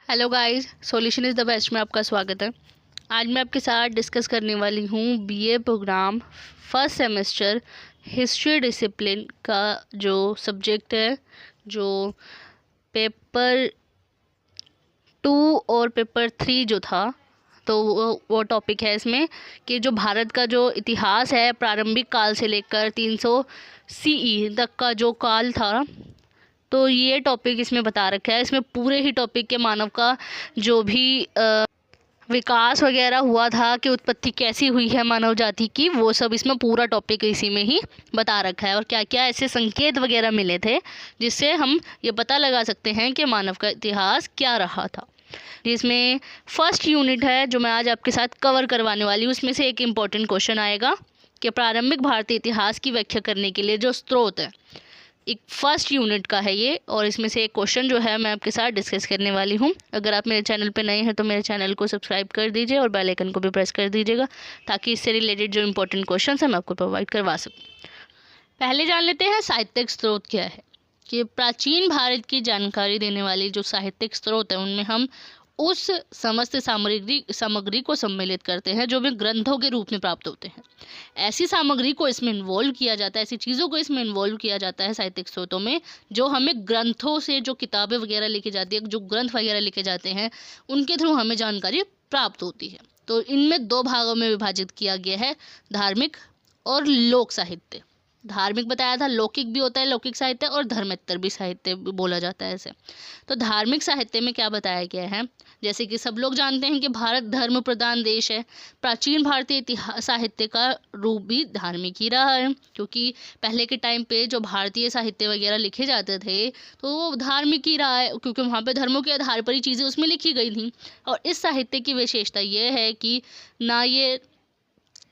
Hello guys, solution is the best में आपका स्वागत है। आज मैं आपके साथ डिस्कस करने वाली हूँ BA program first semester history discipline का जो सब्जेक्ट है, जो पेपर 2 और पेपर 3 जो था, तो वो टॉपिक है इसमें कि जो भारत का जो इतिहास है प्रारंभिक काल से लेकर 300 सीई तक का जो काल था, तो ये टॉपिक इसमें बता रखा है। इसमें पूरे ही टॉपिक के मानव का जो भी विकास वगैरह हुआ था कि उत्पत्ति कैसी हुई है मानव जाति की, वो सब इसमें पूरा टॉपिक इसी में ही बता रखा है। और क्या क्या ऐसे संकेत वगैरह मिले थे जिससे हम ये पता लगा सकते हैं कि मानव का इतिहास क्या रहा था। जिसमें फर्स्ट यूनिट है जो मैं आज आपके साथ कवर करवाने वाली हूँ, उसमें से एक इम्पॉर्टेंट क्वेश्चन आएगा कि प्रारंभिक भारतीय इतिहास की व्याख्या करने के लिए जो स्रोत है, एक फर्स्ट यूनिट का है ये, और इसमें से एक क्वेश्चन जो है मैं आपके साथ डिस्कस करने वाली हूँ। अगर आप मेरे चैनल पे नए हैं तो मेरे चैनल को सब्सक्राइब कर दीजिए और बेल आइकन को भी प्रेस कर दीजिएगा ताकि इससे रिलेटेड जो इंपॉर्टेंट क्वेश्चन है मैं आपको प्रोवाइड करवा सकूँ। पहले जान लेते हैं साहित्यिक स्रोत क्या है। कि प्राचीन भारत की जानकारी देने वाली जो साहित्यिक स्रोत है उनमें हम उस समस्त सामग्री को सम्मिलित करते हैं जो भी ग्रंथों के रूप में प्राप्त होते हैं। ऐसी सामग्री को इसमें इन्वॉल्व किया जाता है, ऐसी चीज़ों को इसमें इन्वॉल्व किया जाता है साहित्यिक स्रोतों में, जो हमें ग्रंथों से जो किताबें वगैरह लिखी जाती है, जो ग्रंथ वगैरह लिखे जाते हैं, उनके थ्रू हमें जानकारी प्राप्त होती है। तो इनमें दो भागों में विभाजित किया गया है, धार्मिक और लोक साहित्य। धार्मिक बताया था, लौकिक भी होता है लौकिक साहित्य, और धर्मेत्तर भी साहित्य बोला जाता है इसे। तो धार्मिक साहित्य में क्या बताया गया है, जैसे कि सब लोग जानते हैं कि भारत धर्म प्रधान देश है। प्राचीन भारतीय इतिहास साहित्य का रूप भी धार्मिक ही रहा है, क्योंकि पहले के टाइम पे जो भारतीय साहित्य वगैरह लिखे जाते थे तो वो धार्मिक ही रहा है, क्योंकि वहाँ पे धर्मों के आधार पर ही चीज़ें उसमें लिखी गई थी। और इस साहित्य की विशेषता ये है कि ना ये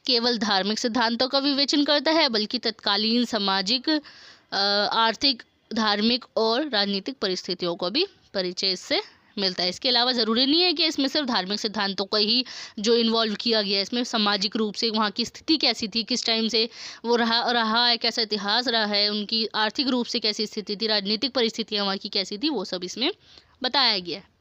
केवल धार्मिक सिद्धांतों का विवेचन करता है, बल्कि तत्कालीन सामाजिक, आर्थिक, धार्मिक और राजनीतिक परिस्थितियों को भी परिचय इससे मिलता है। इसके अलावा ज़रूरी नहीं है कि इसमें सिर्फ धार्मिक सिद्धांतों को ही जो इन्वॉल्व किया गया है, इसमें सामाजिक रूप से वहाँ की स्थिति कैसी थी, किस टाइम से वो रहा है, कैसा इतिहास रहा है, उनकी आर्थिक रूप से कैसी स्थिति थी, राजनीतिक परिस्थितियाँ वहाँ की कैसी थी, वो सब इसमें बताया गया है।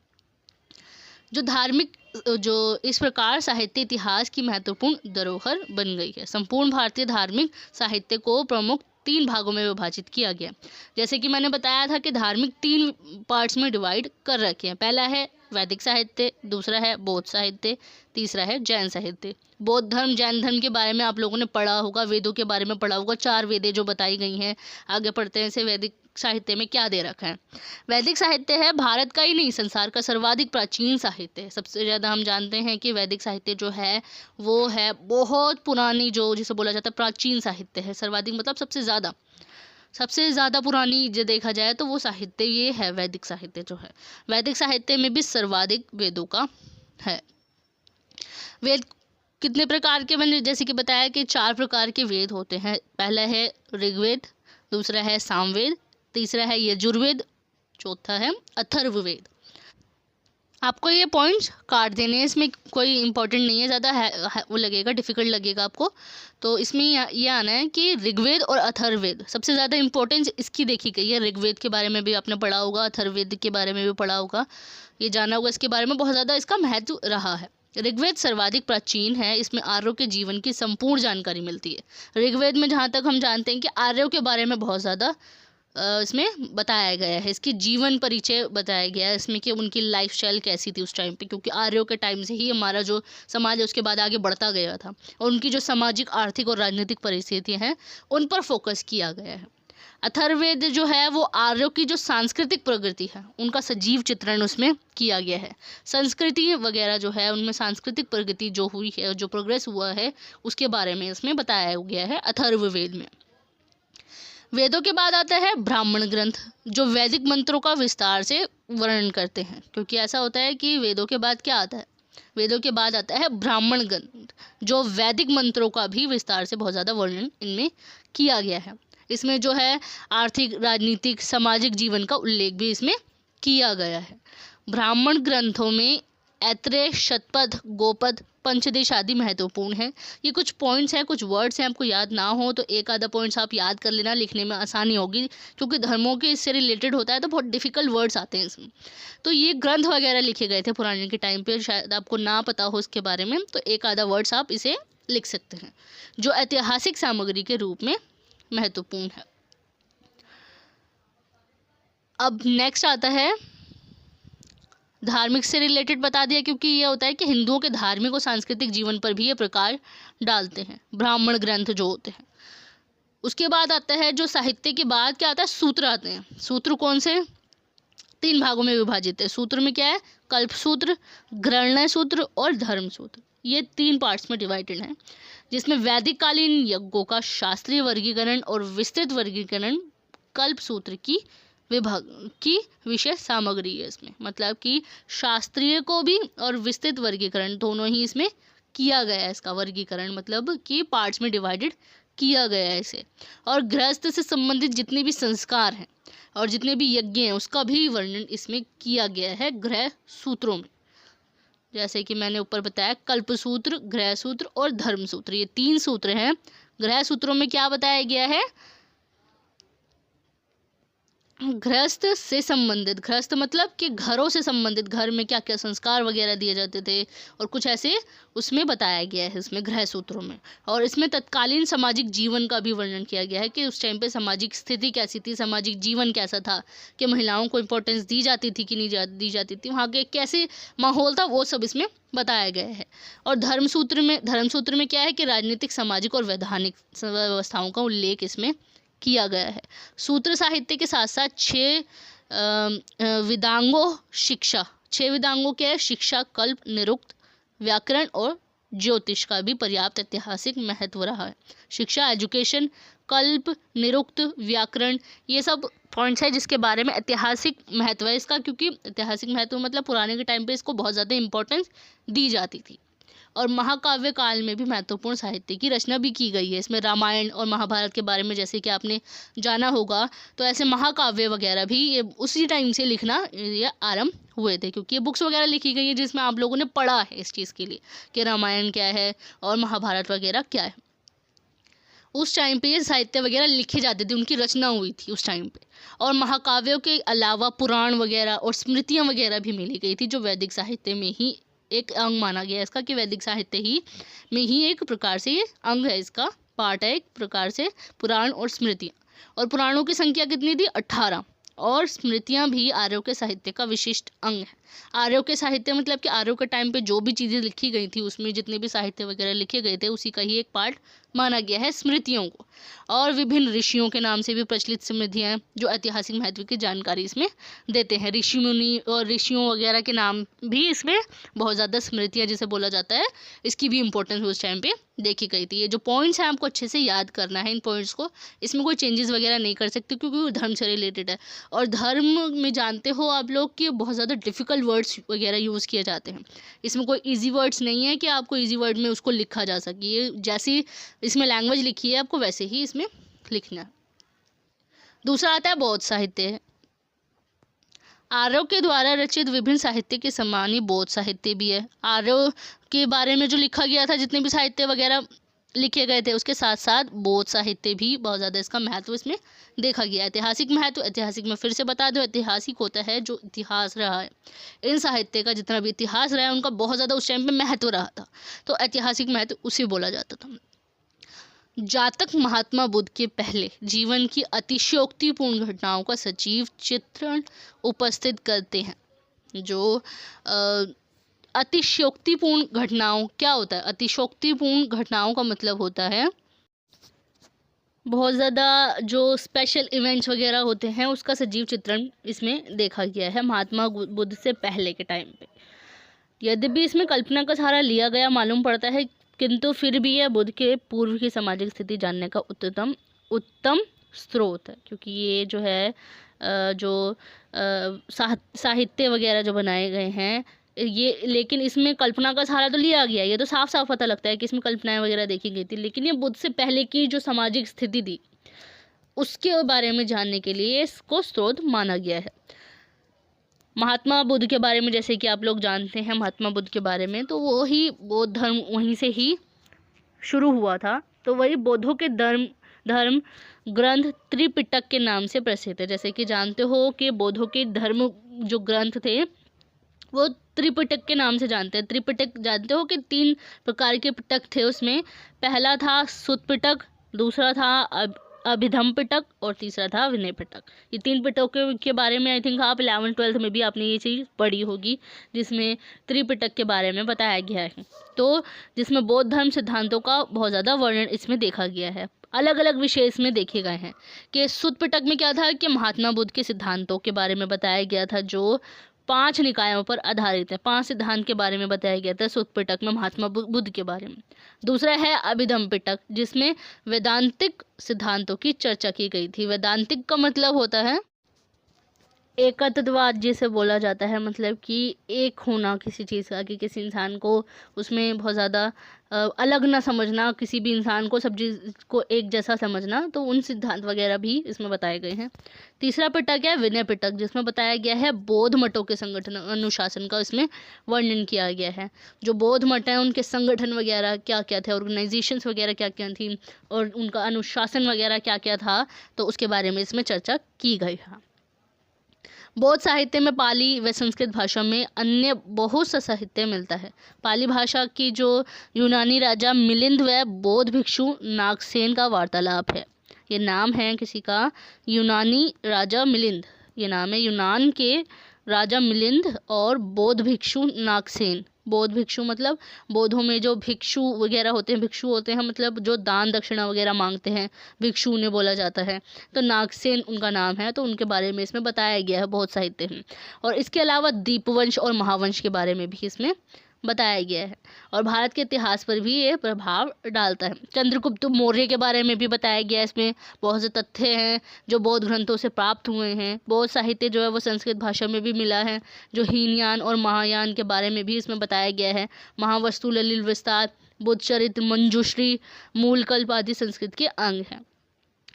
जो इस प्रकार साहित्य इतिहास की महत्वपूर्ण धरोहर बन गई है। संपूर्ण भारतीय धार्मिक साहित्य को प्रमुख 3 भागों में विभाजित किया गया। जैसे कि मैंने बताया था कि धार्मिक 3 पार्ट्स में डिवाइड कर रखे हैं। पहला है वैदिक साहित्य, दूसरा है बौद्ध साहित्य, तीसरा है जैन साहित्य। बौद्ध धर्म, जैन धर्म के बारे में आप लोगों ने पढ़ा होगा, वेदों के बारे में पढ़ा होगा, 4 वेदें जो बताई गई हैं। आगे पढ़ते हैं इसे वैदिक साहित्य में क्या दे रखा है। वैदिक साहित्य है भारत का ही नहीं संसार का सर्वाधिक प्राचीन साहित्य है। सबसे ज़्यादा हम जानते हैं कि वैदिक साहित्य जो है वो है बहुत पुरानी, जो जिसे बोला जाता है प्राचीन साहित्य है। सर्वाधिक मतलब सबसे ज़्यादा पुरानी जो देखा जाए तो वो साहित्य ये है, वैदिक साहित्य जो है। वैदिक साहित्य में भी सर्वाधिक वेदों का है। वेद कितने प्रकार के, मैंने जैसे कि बताया कि 4 प्रकार के वेद होते हैं। पहला है ऋग्वेद, दूसरा है सामवेद, तीसरा है यजुर्वेद, चौथा है अथर्ववेद। आपको ये पॉइंट्स काट देने हैं, इसमें कोई इंपॉर्टेंट नहीं है ज़्यादा, है वो लगेगा डिफ़िकल्ट लगेगा आपको। तो इसमें ये आना है कि ऋग्वेद और अथर्ववेद सबसे ज़्यादा इंपॉर्टेंस इसकी देखी गई है। ऋग्वेद के बारे में भी आपने पढ़ा होगा, अथर्ववेद के बारे में भी पढ़ा होगा, ये जाना होगा, इसके बारे में बहुत ज़्यादा इसका महत्व रहा है। ऋग्वेद सर्वाधिक प्राचीन है, इसमें आर्यों के जीवन की संपूर्ण जानकारी मिलती है। ऋग्वेद में जहाँ तक हम जानते हैं कि आर्यों के बारे में बहुत ज़्यादा इसमें बताया गया है, इसकी जीवन परिचय बताया गया है इसमें कि उनकी लाइफस्टाइल कैसी थी उस टाइम पे, क्योंकि आर्यों के टाइम से ही हमारा जो समाज है उसके बाद आगे बढ़ता गया था, और उनकी जो सामाजिक, आर्थिक और राजनीतिक परिस्थितियाँ हैं उन पर फोकस किया गया है। अथर्ववेद जो है वो आर्यों की जो सांस्कृतिक प्रगति है उनका सजीव चित्रण उसमें किया गया है। संस्कृति वगैरह जो है उनमें सांस्कृतिक प्रगति जो हुई है, जो प्रोग्रेस हुआ है, उसके बारे में इसमें बताया गया है अथर्ववेद में। वेदों के बाद आता है ब्राह्मण ग्रंथ, जो वैदिक मंत्रों का विस्तार से वर्णन करते हैं, क्योंकि ऐसा होता है कि वेदों के बाद क्या आता है, वेदों के बाद आता है ब्राह्मण ग्रंथ, जो वैदिक मंत्रों का भी विस्तार से बहुत ज़्यादा वर्णन इनमें किया गया है। इसमें जो है आर्थिक, राजनीतिक, सामाजिक जीवन का उल्लेख भी इसमें किया गया है। ब्राह्मण ग्रंथों में ऐत्रेय, शतपथ, गोपद, पंचदेश आदि महत्वपूर्ण है। ये कुछ पॉइंट्स हैं, कुछ वर्ड्स हैं, आपको याद ना हो तो एक आधा पॉइंट्स आप याद कर लेना, लिखने में आसानी होगी, क्योंकि धर्मों के इससे रिलेटेड होता है तो बहुत डिफिकल्ट वर्ड्स आते हैं इसमें। तो ये ग्रंथ वगैरह लिखे गए थे पुराने के टाइम पे, शायद आपको ना पता हो इसके बारे में, तो एक आधा वर्ड्स आप इसे लिख सकते हैं, जो ऐतिहासिक सामग्री के रूप में महत्वपूर्ण है। अब नेक्स्ट आता है धार्मिक से रिलेटेड, बता दिया, क्योंकि ये होता है कि हिंदुओं के धार्मिक और सांस्कृतिक जीवन पर भी ये प्रकाश डालते हैं, ब्राह्मण ग्रंथ जो होते हैं। उसके बाद आता है जो साहित्य के बाद क्या आता है, सूत्र आते हैं। सूत्र कौन से, 3 भागों में विभाजित है। सूत्र में क्या है, कल्प सूत्र, ग्रहणय सूत्र और धर्म सूत्र, ये 3 पार्ट्स में डिवाइडेड है, जिसमें वैदिक कालीन यज्ञों का शास्त्रीय वर्गीकरण और विस्तृत वर्गीकरण कल्प सूत्र की विभाग की विशेष सामग्री है इसमें। मतलब कि शास्त्रीय को भी और विस्तृत वर्गीकरण दोनों ही इसमें किया गया है। इसका वर्गीकरण मतलब कि पार्ट्स में डिवाइडेड किया गया है इसे। और गृहस्थ से संबंधित जितने भी संस्कार हैं और जितने भी यज्ञ हैं उसका भी वर्णन इसमें किया गया है गृह सूत्रों में। जैसे कि मैंने ऊपर बताया, कल्प सूत्र, गृह सूत्र और धर्म सूत्र, ये 3 सूत्र हैं। गृह सूत्रों में क्या बताया गया है, गृहस्थ से संबंधित, गृहस्थ मतलब कि घरों से संबंधित, घर में क्या क्या संस्कार वगैरह दिए जाते थे और कुछ ऐसे उसमें बताया गया है इसमें गृह सूत्रों में। और इसमें तत्कालीन सामाजिक जीवन का भी वर्णन किया गया है कि उस टाइम पे सामाजिक स्थिति कैसी थी, सामाजिक जीवन कैसा था, कि महिलाओं को इम्पोर्टेंस दी जाती थी कि नहीं दी जाती थी, वहाँ के कैसे माहौल था, वो सब इसमें बताया गया है। और धर्म सूत्र में क्या है कि राजनीतिक, सामाजिक और वैधानिक व्यवस्थाओं का उल्लेख इसमें किया गया है। सूत्र साहित्य के साथ साथ 6 वेदांगों शिक्षा, 6 वेदांगों के शिक्षा, कल्प, निरुक्त, व्याकरण और ज्योतिष का भी पर्याप्त ऐतिहासिक महत्व रहा है। शिक्षा, एजुकेशन, कल्प, निरुक्त, व्याकरण, ये सब पॉइंट्स है जिसके बारे में ऐतिहासिक महत्व है इसका, क्योंकि ऐतिहासिक महत्व मतलब पुराने के टाइम पे इसको बहुत ज़्यादा इंपॉर्टेंस दी जाती थी। और महाकाव्य काल में भी महत्वपूर्ण साहित्य की रचना भी की गई है। इसमें रामायण और महाभारत के बारे में जैसे कि आपने जाना होगा, तो ऐसे महाकाव्य वगैरह भी ये उसी टाइम से लिखना ये आरंभ हुए थे, क्योंकि ये बुक्स वगैरह लिखी गई है जिसमें आप लोगों ने पढ़ा है इस चीज़ के लिए कि रामायण क्या है और महाभारत वगैरह क्या है। उस टाइम पे ये साहित्य वगैरह लिखे जाते थे, उनकी रचना हुई थी उस टाइम पे। और महाकाव्यों के अलावा पुराण वगैरह और स्मृतियाँ वगैरह भी मिली गई थी, जो वैदिक साहित्य में ही एक अंग माना गया इसका, कि वैदिक साहित्य ही में ही एक प्रकार से ये अंग है, इसका पार्ट है एक प्रकार से पुराण और स्मृतियाँ। और पुराणों की संख्या कितनी थी, 18, और स्मृतियाँ भी आर्यों के साहित्य का विशिष्ट अंग है। आर्यों के साहित्य मतलब कि आर्यों के टाइम पे जो भी चीज़ें लिखी गई थी उसमें जितने भी साहित्य वगैरह लिखे गए थे उसी का ही एक पार्ट माना गया है स्मृतियों को। और विभिन्न ऋषियों के नाम से भी प्रचलित स्मृतियाँ जो ऐतिहासिक महत्व की जानकारी इसमें देते हैं। ऋषि मुनि और ऋषियों वगैरह के नाम भी इसमें बहुत ज़्यादा स्मृतियाँ जिसे बोला जाता है, इसकी भी इंपॉर्टेंस उस टाइम पे देखी गई थी। ये जो पॉइंट्स हैं आपको अच्छे से याद करना है इन पॉइंट्स को, इसमें कोई चेंजेस वगैरह नहीं कर सकते क्योंकि वो धर्म से रिलेटेड है। और धर्म में जानते हो आप लोग कि बहुत ज़्यादा डिफ़िकल्ट वर्ड्स वगैरह यूज़ किए जाते हैं। इसमें कोई इजी वर्ड्स नहीं है कि आपको इजी वर्ड में उसको लिखा जा सके, ये जैसी इसमें लैंग्वेज लिखी है आपको वैसे ही इसमें लिखना है। दूसरा आता है बौद्ध साहित्य। आर्यों के द्वारा रचित विभिन्न साहित्य के समान ही बौद्ध साहित्य भी है। आर्यों के बारे में जो लिखा गया था, जितने भी साहित्य वगैरह लिखे गए थे उसके साथ साथ बौद्ध साहित्य भी बहुत ज़्यादा इसका महत्व इसमें देखा गया। ऐतिहासिक महत्व, ऐतिहासिक में फिर से बता दो, ऐतिहासिक होता है जो इतिहास रहा है। इन साहित्य का जितना भी इतिहास रहा है उनका बहुत ज़्यादा उस टाइम पे महत्व रहा था, तो ऐतिहासिक महत्व उसे बोला जाता था। जातक महात्मा बुद्ध के पहले जीवन की अतिशयोक्तिपूर्ण घटनाओं का सजीव चित्रण उपस्थित करते हैं। जो अतिशयोक्तिपूर्ण घटनाओं क्या होता है, अतिशयोक्तिपूर्ण घटनाओं का मतलब होता है बहुत ज़्यादा जो स्पेशल इवेंट्स वगैरह होते हैं उसका सजीव चित्रण इसमें देखा गया है महात्मा बुद्ध से पहले के टाइम पे। यद्यपि इसमें कल्पना का सहारा लिया गया मालूम पड़ता है, किंतु फिर भी यह बुद्ध के पूर्व की सामाजिक स्थिति जानने का उत्तम स्रोत है, क्योंकि ये जो है जो साहित्य वगैरह जो बनाए गए हैं ये, लेकिन इसमें कल्पना का सहारा तो लिया गया, ये तो साफ साफ पता लगता है कि इसमें कल्पनाएं वगैरह देखी गई थी, लेकिन ये बुद्ध से पहले की जो सामाजिक स्थिति थी उसके बारे में जानने के लिए इसको स्रोत माना गया है। महात्मा बुद्ध के बारे में जैसे कि आप लोग जानते हैं महात्मा बुद्ध के बारे में, तो वो ही बौद्ध धर्म वहीं से ही शुरू हुआ था। तो वही बौद्धों के धर्म ग्रंथ त्रिपिटक के नाम से प्रसिद्ध है। जैसे कि जानते हो कि बौद्धों के धर्म जो ग्रंथ थे वो त्रिपिटक के नाम से जानते हैं। त्रिपिटक जानते हो कि 3 प्रकार के पिटक थे उसमें। पहला था सुत्त पिटक, दूसरा था अभिधम पिटक और तीसरा था विनय पिटक। ये 3 पिटकों के बारे में आई थिंक आप 11th-12th में भी आपने ये चीज़ पढ़ी होगी, जिसमें त्रिपिटक के बारे में बताया गया है। तो जिसमें बौद्ध धर्म सिद्धांतों का बहुत ज़्यादा वर्णन इसमें देखा गया है। अलग अलग विषय इसमें देखे गए हैं कि सुत्त पिटक में क्या था कि महात्मा बुद्ध के सिद्धांतों के बारे में बताया गया था, जो 5 निकायों पर आधारित है। 5 सिद्धांत के बारे में बताया गया था सुत्त पिटक में महात्मा बुद्ध के बारे में। दूसरा है अभिधम पिटक, जिसमें वेदांतिक सिद्धांतों की चर्चा की गई थी। वेदांतिक का मतलब होता है एकत्ववाद, जिसे बोला जाता है, मतलब कि एक होना किसी चीज़ का, कि किसी इंसान को उसमें बहुत ज़्यादा अलग ना समझना, किसी भी इंसान को सब चीज़ को एक जैसा समझना। तो उन सिद्धांत वगैरह भी इसमें बताए गए हैं। तीसरा पिटक है विनय पिटक, जिसमें बताया गया है बौद्ध मठों के संगठन अनुशासन का इसमें वर्णन किया गया है। जो बौद्ध मठ हैं उनके संगठन वगैरह क्या क्या थे, ऑर्गेनाइजेशंस वगैरह क्या क्या थी और उनका अनुशासन वगैरह क्या क्या था, तो उसके बारे में इसमें चर्चा की गई है। बौद्ध साहित्य में पाली व संस्कृत भाषा में अन्य बहुत सा साहित्य मिलता है। पाली भाषा की जो यूनानी राजा मिलिंद व बौद्ध भिक्षु नागसेन का वार्तालाप है। ये नाम है किसी का, यूनानी राजा मिलिंद, ये नाम है यूनान के राजा मिलिंद और बौद्ध भिक्षु नागसेन। बौद्ध भिक्षु मतलब बौद्धों में जो भिक्षु वगैरह होते हैं, भिक्षु होते हैं मतलब जो दान दक्षिणा वगैरह मांगते हैं, भिक्षु उन्हें बोला जाता है। तो नागसेन उनका नाम है, तो उनके बारे में इसमें बताया गया है बहुत साहित्य में। और इसके अलावा दीपवंश और महावंश के बारे में भी इसमें बताया गया है और भारत के इतिहास पर भी ये प्रभाव डालता है। चंद्रगुप्त मौर्य के बारे में भी बताया गया है। इसमें बहुत से तथ्य हैं जो बौद्ध ग्रंथों से प्राप्त हुए हैं। बौद्ध साहित्य जो है वो संस्कृत भाषा में भी मिला है। जो हीनयान और महायान के बारे में भी इसमें बताया गया है। महावस्तु, ललित विस्तार, बुद्ध चरित्र, मंजूश्री, मूलकल्प आदि संस्कृत के अंग हैं।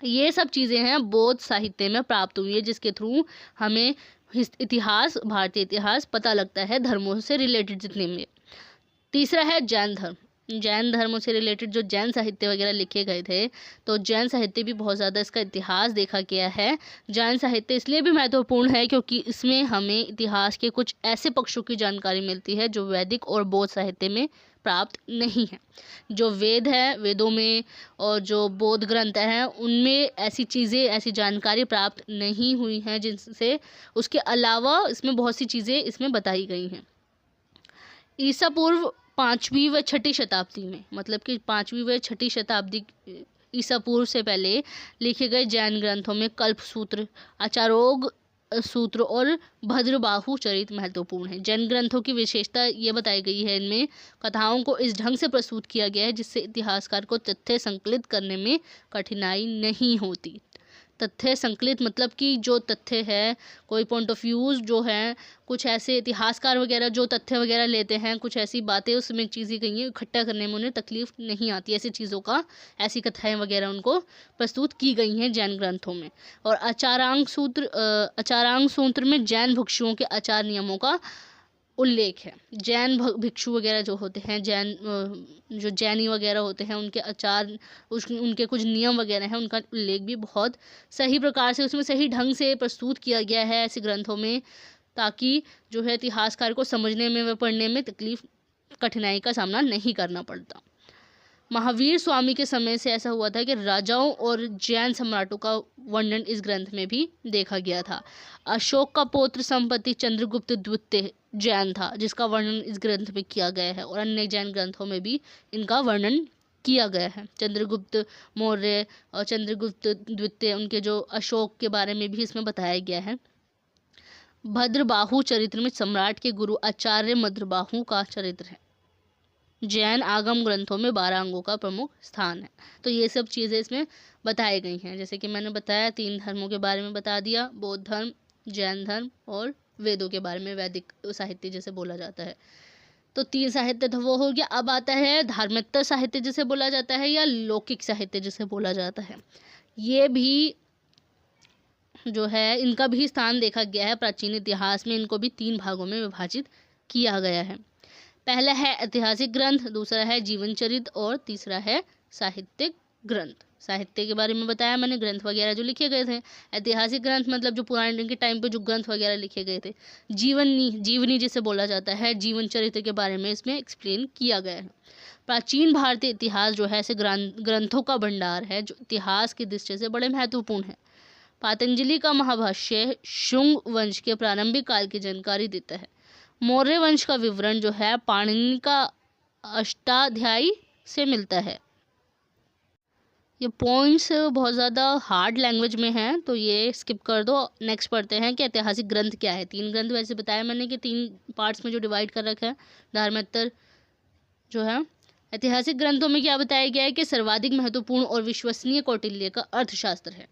ये सब चीज़ें हैं बौद्ध साहित्य में प्राप्त हुई है, जिसके थ्रू हमें इतिहास, भारतीय इतिहास पता लगता है धर्मों से रिलेटेड जितने में। तीसरा है जैन धर्म। जैन धर्मों से रिलेटेड जो जैन साहित्य वगैरह लिखे गए थे, तो जैन साहित्य भी बहुत ज़्यादा इसका इतिहास देखा गया है। जैन साहित्य इसलिए भी महत्वपूर्ण है क्योंकि इसमें हमें इतिहास के कुछ ऐसे पक्षों की जानकारी मिलती है जो वैदिक और बौद्ध साहित्य में प्राप्त नहीं है। जो वेद है, वेदों में और जो बौद्ध ग्रंथ हैं उनमें ऐसी चीज़ें, ऐसी जानकारी प्राप्त नहीं हुई हैं, जिनसे उसके अलावा इसमें बहुत सी चीज़ें इसमें बताई गई हैं। ईसा पूर्व 5वीं व 6ठी शताब्दी में, मतलब कि 5वीं व 6ठी शताब्दी ईसा पूर्व से पहले लिखे गए जैन ग्रंथों में कल्प सूत्र, आचारोग सूत्र और भद्रबाहु चरित महत्वपूर्ण है। जैन ग्रंथों की विशेषता ये बताई गई है, इनमें कथाओं को इस ढंग से प्रस्तुत किया गया है जिससे इतिहासकार को तथ्य संकलित करने में कठिनाई नहीं होती। तथ्य संकलित मतलब कि जो तथ्य है, कोई पॉइंट ऑफ व्यूज़ जो है, कुछ ऐसे इतिहासकार वगैरह जो तथ्य वगैरह लेते हैं, कुछ ऐसी बातें उसमें चीज़ें कहीं इकट्ठा करने में उन्हें तकलीफ नहीं आती। ऐसी चीज़ों का, ऐसी कथाएं वगैरह उनको प्रस्तुत की गई हैं जैन ग्रंथों में। और आचारांग सूत्र में जैन भिक्षुओं के आचार नियमों का उल्लेख है। जैन भिक्षु वगैरह जो होते हैं, जो जैनी वगैरह होते हैं, उनके आचार, उनके कुछ नियम वगैरह हैं, उनका उल्लेख भी बहुत सही प्रकार से, उसमें सही ढंग से प्रस्तुत किया गया है ऐसे ग्रंथों में, ताकि जो है इतिहासकार को समझने में व पढ़ने में कठिनाई का सामना नहीं करना पड़ता। महावीर स्वामी के समय से ऐसा हुआ था कि राजाओं और जैन सम्राटों का वर्णन इस ग्रंथ में भी देखा गया था। अशोक का पौत्र संपत्ति चंद्रगुप्त द्वितीय जैन था, जिसका वर्णन इस ग्रंथ में किया गया है और अन्य जैन ग्रंथों में भी इनका वर्णन किया गया है। चंद्रगुप्त मौर्य और चंद्रगुप्त द्वितीय, उनके जो अशोक के बारे में भी इसमें बताया गया है। भद्रबाहु चरित्र में सम्राट के गुरु आचार्य मद्रबाहु का चरित्र है। जैन आगम ग्रंथों में 12 अंगों का प्रमुख स्थान है। तो ये सब चीज़ें इसमें बताई गई हैं। जैसे कि मैंने बताया 3 धर्मों के बारे में बता दिया, बौद्ध धर्म, जैन धर्म और वेदों के बारे में, वैदिक साहित्य जिसे बोला जाता है। तो 3 साहित्य तो वो हो गया। अब आता है धार्मिकतर साहित्य जिसे बोला जाता है या लौकिक साहित्य जिसे बोला जाता है। ये भी जो है इनका भी स्थान देखा गया है प्राचीन इतिहास में। इनको भी 3 भागों में विभाजित किया गया है। पहला है ऐतिहासिक ग्रंथ, दूसरा है जीवन चरित्र और तीसरा है साहित्यिक ग्रंथ। साहित्य के बारे में बताया मैंने, ग्रंथ वगैरह जो लिखे गए थे। ऐतिहासिक ग्रंथ मतलब जो पुराने के टाइम पे जो ग्रंथ वगैरह लिखे गए थे। जीवनी जिसे बोला जाता है, जीवन चरित्र के बारे में इसमें एक्सप्लेन किया गया है। प्राचीन भारतीय इतिहास जो है ऐसे ग्रंथों का भंडार है जो इतिहास की दृष्टि से बड़े महत्वपूर्ण है। पतंजलि का महाभाष्य शुंग वंश के प्रारंभिक काल की जानकारी देता है। मौर्य वंश का विवरण जो है पाणिनि का अष्टाध्यायी से मिलता है। ये पॉइंट्स बहुत ज़्यादा हार्ड लैंग्वेज में हैं तो ये स्किप कर दो। नेक्स्ट पढ़ते हैं कि ऐतिहासिक ग्रंथ क्या है। 3 ग्रंथ वैसे बताया मैंने कि 3 पार्ट्स में जो डिवाइड कर रखा है। धर्मोत्तर जो है ऐतिहासिक ग्रंथों में क्या बताया गया है कि सर्वाधिक महत्वपूर्ण और विश्वसनीय कौटिल्य का अर्थशास्त्र है।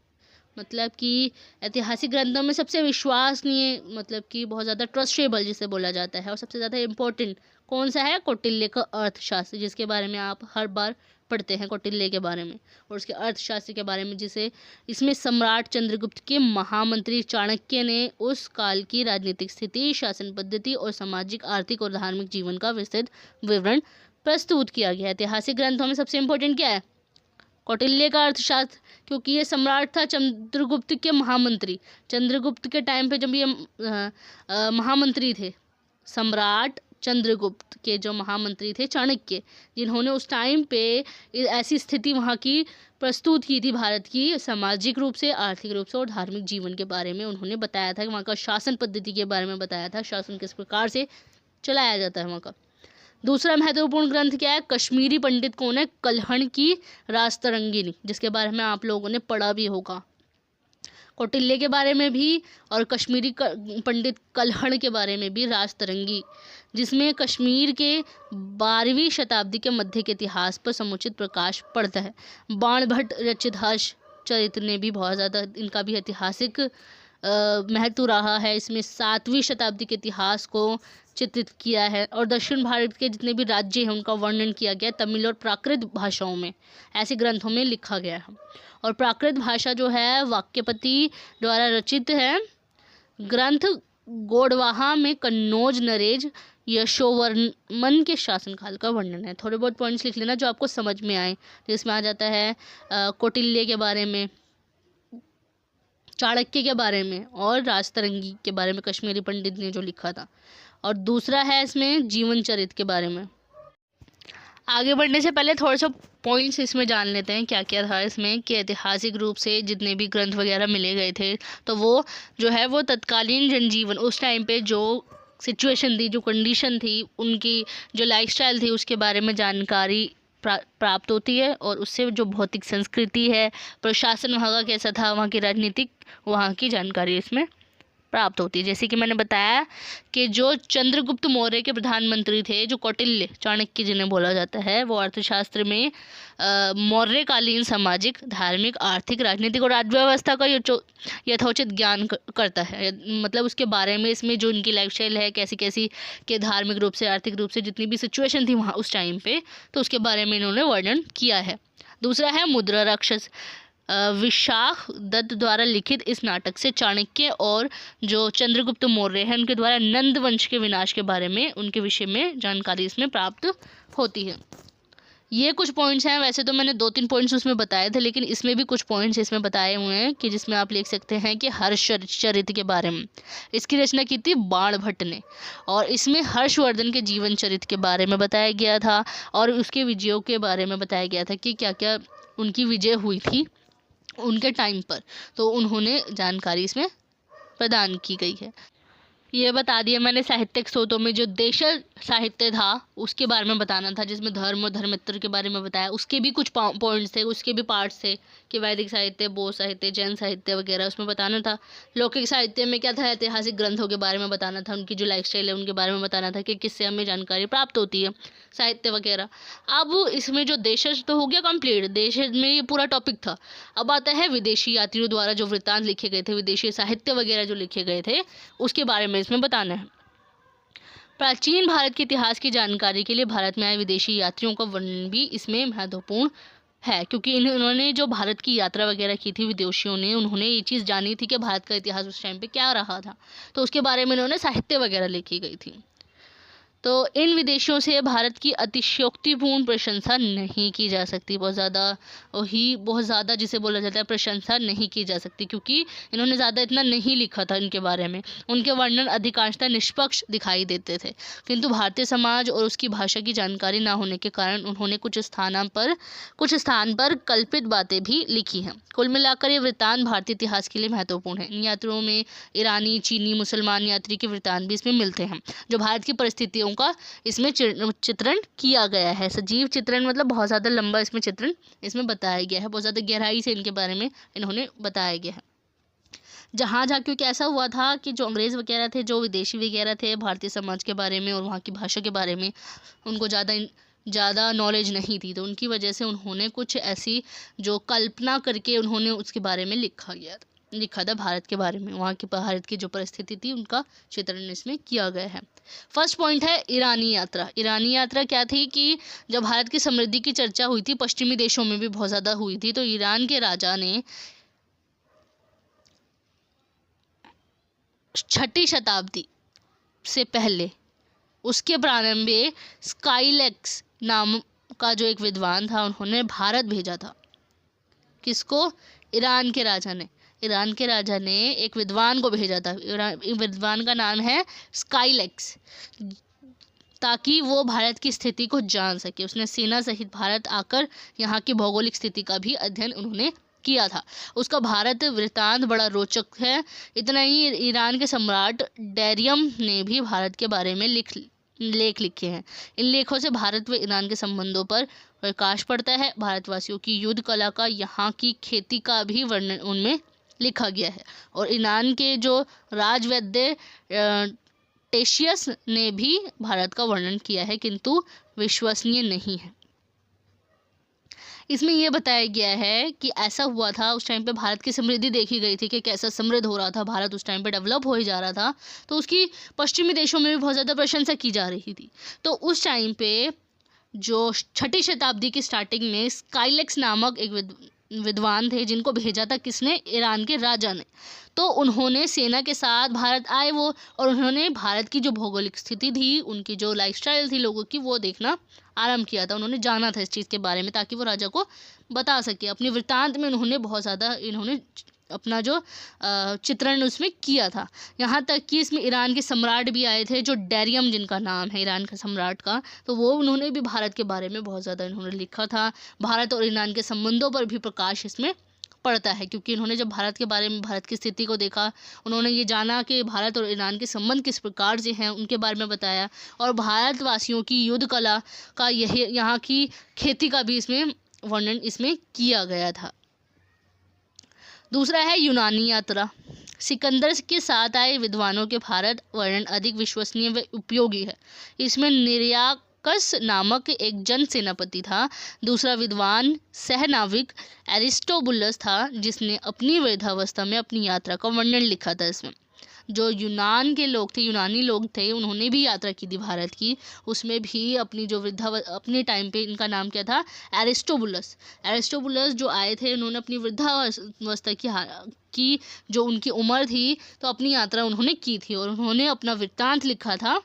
मतलब कि ऐतिहासिक ग्रंथों में सबसे विश्वसनीय मतलब कि बहुत ज़्यादा ट्रस्टेबल जिसे बोला जाता है और सबसे ज़्यादा इम्पोर्टेंट कौन सा है? कौटिल्य का अर्थशास्त्र, जिसके बारे में आप हर बार पढ़ते हैं कौटिल्य के बारे में और उसके अर्थशास्त्र के बारे में, जिसे इसमें सम्राट चंद्रगुप्त के महामंत्री चाणक्य ने उस काल की राजनीतिक स्थिति, शासन पद्धति और सामाजिक, आर्थिक और धार्मिक जीवन का विस्तृत विवरण प्रस्तुत किया गया है। ऐतिहासिक ग्रंथों में सबसे इम्पोर्टेंट क्या है? कौटिल्य का अर्थशास्त्र, क्योंकि ये सम्राट था चंद्रगुप्त के महामंत्री। चंद्रगुप्त के टाइम पे जब ये महामंत्री थे, सम्राट चंद्रगुप्त के जो महामंत्री थे चाणक्य, जिन्होंने उस टाइम पे ऐसी स्थिति वहाँ की प्रस्तुत की थी भारत की, सामाजिक रूप से, आर्थिक रूप से और धार्मिक जीवन के बारे में उन्होंने बताया था। वहाँ का शासन पद्धति के बारे में बताया था, शासन किस प्रकार से चलाया जाता है वहाँ का। दूसरा महत्वपूर्ण ग्रंथ क्या है? कश्मीरी पंडित कौन है? कल्हण की राजतरंगिणी, जिसके बारे में आप लोगों ने पढ़ा भी होगा। कौटिल्य के बारे में भी और कश्मीरी पंडित कल्हण के बारे में भी, राजतरंगी, जिसमें कश्मीर के 12वीं शताब्दी के मध्य के इतिहास पर समुचित प्रकाश पड़ता है। बाणभट्ट रचित हर्ष चरित्र ने भी बहुत ज़्यादा, इनका भी ऐतिहासिक महत्व रहा है। इसमें 7वीं शताब्दी के इतिहास को चित्रित किया है और दक्षिण भारत के जितने भी राज्य हैं उनका वर्णन किया गया तमिल और प्राकृत भाषाओं में, ऐसे ग्रंथों में लिखा गया है। और प्राकृत भाषा जो है वाक्यपति द्वारा रचित है। ग्रंथ गोडवाहा में कन्नौज नरेश यशोवर्मन के शासनकाल का वर्णन है। थोड़े बहुत पॉइंट्स लिख लेना जो आपको समझ में आए, जिसमें आ जाता है कौटिल्य के बारे में, चाणक्य के बारे में और राजतरंगी के बारे में, कश्मीरी पंडित ने जो लिखा था। और दूसरा है इसमें जीवन चरित्र के बारे में। आगे बढ़ने से पहले थोड़ा सा पॉइंट्स इसमें जान लेते हैं क्या क्या था इसमें, कि ऐतिहासिक रूप से जितने भी ग्रंथ वगैरह मिले गए थे तो वो जो है वो तत्कालीन जनजीवन, उस टाइम पे जो सिचुएशन थी, जो कंडीशन थी, उनकी जो लाइफस्टाइल थी, उसके बारे में जानकारी प्राप्त होती है। और उससे जो भौतिक संस्कृति है, प्रशासन वहाँ का कैसा था, वहाँ की राजनीतिक, वहाँ की जानकारी इसमें प्राप्त होती है। जैसे कि मैंने बताया कि जो चंद्रगुप्त मौर्य के प्रधानमंत्री थे, जो कौटिल्य, चाणक्य जिन्हें बोला जाता है, वो अर्थशास्त्र में मौर्यकालीन सामाजिक, धार्मिक, आर्थिक, राजनीतिक और अर्थव्यवस्था का यथोचित ज्ञान करता है। मतलब उसके बारे में, इसमें जो उनकी लाइफस्टाइल है, कैसी कैसी के धार्मिक रूप से, आर्थिक रूप से जितनी भी सिचुएशन थी वहाँ उस टाइम पे, तो उसके बारे में इन्होंने वर्णन किया है। दूसरा है मुद्रा राक्षस। विशाख दत्त द्वारा लिखित इस नाटक से चाणक्य और जो चंद्रगुप्त मौर्य हैं उनके द्वारा नंद वंश के विनाश के बारे में, उनके विषय में जानकारी इसमें प्राप्त होती है। ये कुछ पॉइंट्स हैं। वैसे तो मैंने 2-3 पॉइंट्स उसमें बताए थे, लेकिन इसमें भी कुछ पॉइंट्स इसमें बताए हुए हैं कि जिसमें आप लिख सकते हैं कि हर्ष चरित्र के बारे में। इसकी रचना की थी बाणभट्ट ने और इसमें हर्षवर्धन के जीवन चरित्र के बारे में बताया गया था और उसके विजयों के बारे में बताया गया था कि क्या क्या उनकी विजय हुई थी उनके टाइम पर, तो उन्होंने जानकारी इसमें प्रदान की गई है। ये बता दिया मैंने। साहित्यिक स्रोतों में जो देशज साहित्य था उसके बारे में बताना था, जिसमें धर्म और धर्मेतर के बारे में बताया। उसके भी कुछ पॉइंट्स थे, उसके भी पार्ट्स थे कि वैदिक साहित्य, बौद्ध साहित्य, जैन साहित्य वगैरह, उसमें बताना था। लौकिक साहित्य में क्या था? ऐतिहासिक ग्रंथों के बारे में बताना था, उनकी जो लाइफस्टाइल है उनके बारे में बताना था कि किससे हमें जानकारी प्राप्त होती है, साहित्य वगैरह। अब इसमें जो देशज तो हो गया कंप्लीट, देशज में ये पूरा टॉपिक था। अब आता है विदेशी यात्रियों द्वारा जो वृत्तांत लिखे गए थे, विदेशी साहित्य वगैरह जो लिखे गए थे, उसके बारे में इसमें बताना है। प्राचीन भारत के इतिहास की जानकारी के लिए भारत में आए विदेशी यात्रियों का वर्णन भी इसमें महत्वपूर्ण है, क्योंकि इन्होंने जो भारत की यात्रा वगैरह की थी विदेशियों ने, उन्होंने ये चीज़ जानी थी कि भारत का इतिहास उस टाइम पे क्या रहा था, तो उसके बारे में इन्होंने साहित्य वगैरह लिखी गई थी। तो इन विदेशियों से भारत की अतिशयोक्तिपूर्ण प्रशंसा नहीं की जा सकती, बहुत ज़्यादा जिसे बोला जाता है प्रशंसा नहीं की जा सकती, क्योंकि इन्होंने ज़्यादा इतना नहीं लिखा था इनके बारे में। उनके वर्णन अधिकांशतः निष्पक्ष दिखाई देते थे, किंतु भारतीय समाज और उसकी भाषा की जानकारी ना होने के कारण उन्होंने कुछ स्थान पर कल्पित बातें भी लिखी हैं। कुल मिलाकर ये वृत्तांत भारतीय इतिहास के लिए महत्वपूर्ण है। इन यात्रियों में ईरानी, चीनी, मुसलमान यात्री के वृत्तांत भी इसमें मिलते हैं, जो भारत की परिस्थितियों का इसमें चित्रण किया गया है। सजीव चित्रण मतलब बहुत ज़्यादा लंबा इसमें चित्रण इसमें बताया गया है, बहुत ज़्यादा गहराई से इनके बारे में इन्होंने बताया गया है। जहाँ क्योंकि ऐसा हुआ था कि जो अंग्रेज़ वगैरह थे, जो विदेशी वगैरह थे, भारतीय समाज के बारे में और वहाँ की भाषा के बारे में उनको ज़्यादा नॉलेज नहीं थी, तो उनकी वजह से उन्होंने कुछ ऐसी जो कल्पना करके उन्होंने उसके बारे में लिखा था भारत के बारे में, वहाँ की भारत की जो परिस्थिति थी उनका चित्रण इसमें किया गया है। फर्स्ट पॉइंट है ईरानी यात्रा। ईरानी यात्रा क्या थी कि जब भारत की समृद्धि की चर्चा हुई थी, पश्चिमी देशों में भी बहुत ज़्यादा हुई थी, तो ईरान के राजा ने 6ठी शताब्दी से पहले उसके प्रारंभ में स्काइलैक्स नाम का जो एक विद्वान था, उन्होंने भारत भेजा था। किसको? ईरान के राजा ने एक विद्वान को भेजा था। विद्वान का नाम है स्काइलैक्स, ताकि वो भारत की स्थिति को जान सके। उसने सेना सहित भारत आकर यहाँ की भौगोलिक स्थिति का भी अध्ययन उन्होंने किया था। उसका भारत वृत्तांत बड़ा रोचक है। इतना ही, ईरान के सम्राट डैरियम ने भी भारत के बारे में लेख लिखे हैं। इन लेखों से भारत व ईरान के संबंधों पर प्रकाश पड़ता है। भारतवासियों की युद्ध कला का, यहाँ की खेती का भी वर्णन उनमें लिखा गया है। और ईरान के जो राजवैद्य टेशियस ने भी भारत का वर्णन किया है, किंतु विश्वसनीय नहीं है। इसमें यह बताया गया है कि ऐसा हुआ था, उस टाइम पे भारत की समृद्धि देखी गई थी कि कैसा समृद्ध हो रहा था भारत, उस टाइम पे डेवलप हो ही जा रहा था, तो उसकी पश्चिमी देशों में भी बहुत ज़्यादा प्रशंसा की जा रही थी। तो उस टाइम पे जो 6ठी शताब्दी की स्टार्टिंग में स्काइलैक्स नामक एक विद्वान थे, जिनको भेजा था किसने? ईरान के राजा ने। तो उन्होंने सेना के साथ भारत आए वो, और उन्होंने भारत की जो भौगोलिक स्थिति थी, उनकी जो लाइफस्टाइल थी लोगों की, वो देखना आरंभ किया था। उन्होंने जाना था इस चीज़ के बारे में, ताकि वो राजा को बता सके। अपने वृत्तांत में उन्होंने बहुत ज़्यादा अपना जो चित्रण उसमें किया था। यहाँ तक कि इसमें ईरान के सम्राट भी आए थे, जो डैरियम जिनका नाम है ईरान के सम्राट का, तो वो उन्होंने भी भारत के बारे में बहुत ज़्यादा इन्होंने लिखा था। भारत और ईरान के संबंधों पर भी प्रकाश इसमें पड़ता है, क्योंकि इन्होंने जब भारत के बारे में, भारत की स्थिति को देखा, उन्होंने ये जाना कि भारत और ईरान के संबंध किस प्रकार से हैं, उनके बारे में बताया। और भारतवासियों की युद्ध कला का, यहाँ की खेती का भी इसमें वर्णन इसमें किया गया था। दूसरा है यूनानी यात्रा। सिकंदर के साथ आए विद्वानों के भारत वर्णन अधिक विश्वसनीय व उपयोगी है। इसमें निरयाकस नामक एक जन सेनापति था। दूसरा विद्वान सहनाविक एरिस्टोबुलस था, जिसने अपनी वृद्धावस्था में अपनी यात्रा का वर्णन लिखा था। इसमें जो यूनानी लोग थे, उन्होंने भी यात्रा की थी भारत की। उसमें भी अपने टाइम पे इनका नाम क्या था? एरिस्टोबुलस जो आए थे, उन्होंने अपनी वृद्धावस्था की जो उनकी उम्र थी, तो अपनी यात्रा उन्होंने की थी और उन्होंने अपना वृत्तांत लिखा था।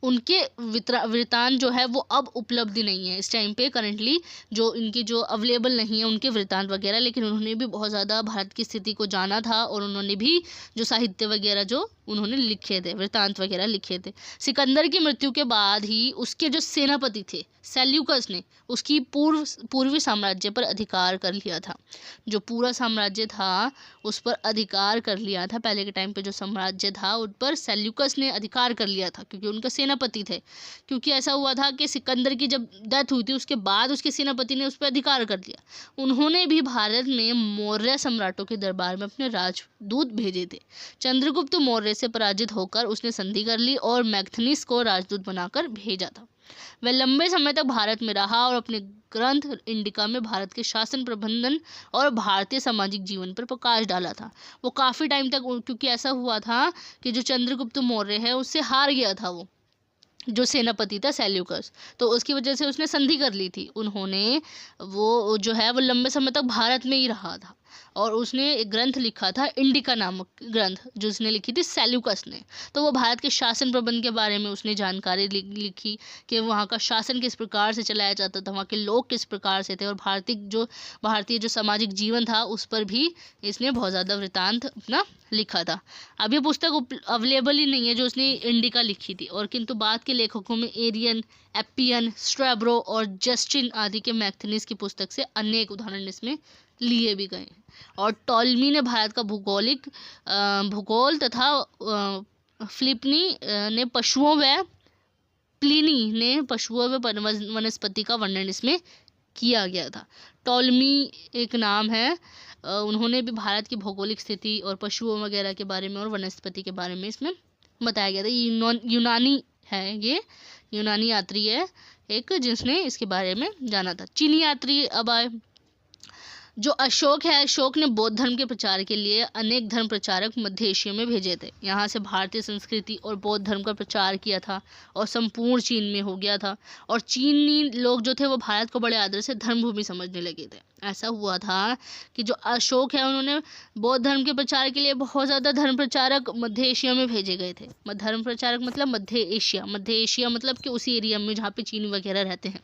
उनके वृत्तांत जो है वो अब उपलब्ध नहीं है इस टाइम पे, करंटली जो इनकी जो अवेलेबल नहीं है उनके वृत्तांत वगैरह, लेकिन उन्होंने भी बहुत ज़्यादा भारत की स्थिति को जाना था और उन्होंने भी जो साहित्य वगैरह जो उन्होंने लिखे थे, वृत्तांत वगैरह लिखे थे। सिकंदर की मृत्यु के बाद ही उसके जो सेनापति थे सेल्यूकस ने उसकी पूर्वी साम्राज्य पर अधिकार कर लिया था। जो पूरा साम्राज्य था उस पर अधिकार कर लिया था। पहले के टाइम पे जो साम्राज्य था उन पर सेल्यूकस ने अधिकार कर लिया था, क्योंकि उनका सेनापति थे। क्योंकि ऐसा हुआ था कि सिकंदर की जब डेथ हुई थी, उसके बाद उसके सेनापति ने उस पर अधिकार कर लिया। उन्होंने भी भारत में मौर्य सम्राटों के दरबार में अपने राजदूत भेजे थे। चंद्रगुप्त मौर्य से पराजित होकर उसने संधि कर ली और मैग्थनीस को राजदूत बनाकर भेजा था। वह लंबे समय तक भारत में रहा और अपने ग्रंथ इंडिका में भारत के शासन प्रबंधन और भारतीय सामाजिक जीवन पर प्रकाश डाला था। वो काफ़ी टाइम तक, क्योंकि ऐसा हुआ था कि जो चंद्रगुप्त मौर्य है उससे हार गया था वो, जो सेनापति था सेल्यूकस, तो उसकी वजह से उसने संधि कर ली थी। उन्होंने वो जो है वो लंबे समय तक भारत में ही रहा था और उसने एक ग्रंथ लिखा था, इंडिका नामक ग्रंथ, जो उसने लिखी थी सेल्यूकस ने। तो वो भारत के शासन प्रबंध के बारे में उसने जानकारी लिखी कि वहाँ का शासन किस प्रकार से चलाया जाता था, वहाँ के लोग किस प्रकार से थे, और भारतीय जो सामाजिक जीवन था उस पर भी इसने बहुत ज़्यादा वृत्तांत अपना लिखा था। अब ये पुस्तक अवेलेबल ही नहीं है जो उसने इंडिका लिखी थी, और किंतु बाद के लेखकों में एरियन, एपियन, स्ट्रैब्रो और जस्टिन आदि के मैग्थनीज की पुस्तक से अनेक उदाहरण इसमें लिए भी गए हैं। और टॉलमी ने भारत का भूगोल तथा फिलिपनी ने पशुओं व प्लिनी ने पशुओं व वनस्पति का वर्णन इसमें किया गया था। टॉलमी एक नाम है, उन्होंने भी भारत की भौगोलिक स्थिति और पशुओं वगैरह के बारे में और वनस्पति के बारे में इसमें बताया गया था। यूनानी है, ये यूनानी यात्री है एक, जिसने इसके बारे में जाना था। चीनी यात्री अब आए। जो अशोक है, अशोक ने बौद्ध धर्म के प्रचार के लिए अनेक धर्म प्रचारक मध्य एशिया में भेजे थे। यहाँ से भारतीय संस्कृति और बौद्ध धर्म का प्रचार किया था और संपूर्ण चीन में हो गया था, और चीनी लोग जो थे वो भारत को बड़े आदर से धर्मभूमि समझने लगे थे। ऐसा हुआ था कि जो अशोक है उन्होंने बौद्ध धर्म के प्रचार के लिए बहुत ज़्यादा धर्म प्रचारक मध्य एशिया में भेजे गए थे। धर्म प्रचारक मतलब मध्य एशिया मतलब कि उसी एरिया में जहाँ पे चीनी वगैरह रहते हैं,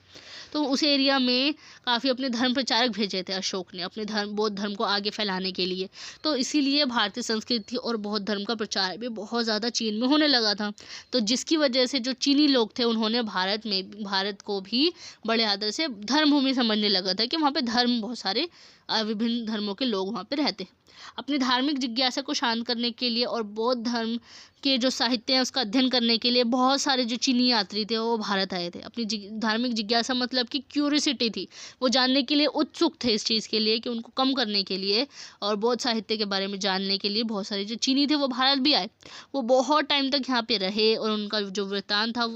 तो उस एरिया में काफ़ी अपने धर्म प्रचारक भेजे थे अशोक ने अपने बौद्ध धर्म को आगे फैलाने के लिए। तो इसीलिए भारतीय संस्कृति और बौद्ध धर्म का प्रचार भी बहुत ज़्यादा चीन में होने लगा था। तो जिसकी वजह से जो चीनी लोग थे उन्होंने भारत को भी बड़े आदर से धर्मभूमि समझने लगा था कि वहाँ पे बहुत सारे विभिन्न धर्मों के लोग वहाँ पे रहते हैं। अपनी धार्मिक जिज्ञासा को शांत करने के लिए और बौद्ध धर्म के जो साहित्य है उसका अध्ययन करने के लिए बहुत सारे जो चीनी यात्री थे वो भारत आए थे। अपनी धार्मिक जिज्ञासा मतलब कि क्यूरियोसिटी थी, वो जानने के लिए उत्सुक थे इस चीज़ के लिए कि उनको कम करने के लिए और बौद्ध साहित्य के बारे में जानने के लिए बहुत सारे जो चीनी थे वो भारत भी आए। वो बहुत टाइम तक यहाँ पे रहे और उनका जो वृत्तांत था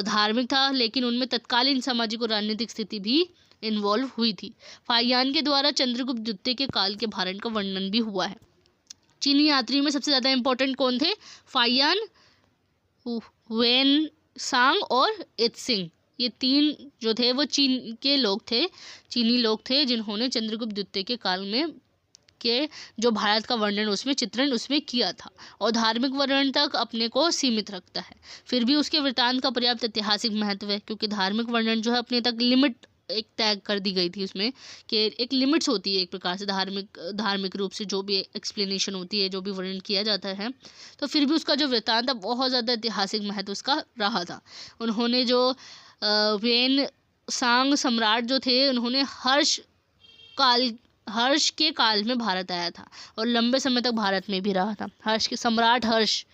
धार्मिक था, लेकिन उनमें तत्कालीन सामाजिक और राजनीतिक स्थिति भी इन्वॉल्व हुई थी। फाहियान के द्वारा चंद्रगुप्त द्वितीय के काल के भारत का वर्णन भी हुआ है। चीनी यात्री में सबसे ज़्यादा इम्पोर्टेंट कौन थे? फाहियान, वेनसांग और इत्सिंग। ये तीन जो थे वो चीनी लोग थे जिन्होंने चंद्रगुप्त द्वितीय के काल में के जो भारत का वर्णन चित्रण उसमें किया था, और धार्मिक वर्णन तक अपने को सीमित रखता है। फिर भी उसके वृत्तांत का पर्याप्त ऐतिहासिक महत्व है, क्योंकि धार्मिक वर्णन जो है अपने तक लिमिट एक तय कर दी गई थी उसमें कि एक लिमिट्स होती है एक प्रकार से धार्मिक रूप से जो भी एक्सप्लेनेशन होती है, जो भी वर्णन किया जाता है। तो फिर भी उसका जो वृत्तांत था बहुत ज़्यादा ऐतिहासिक महत्व उसका रहा था। उन्होंने जो वेनसांग सम्राट जो थे उन्होंने हर्ष के काल में भारत आया था और लंबे समय तक भारत में भी रहा था। सम्राट हर्ष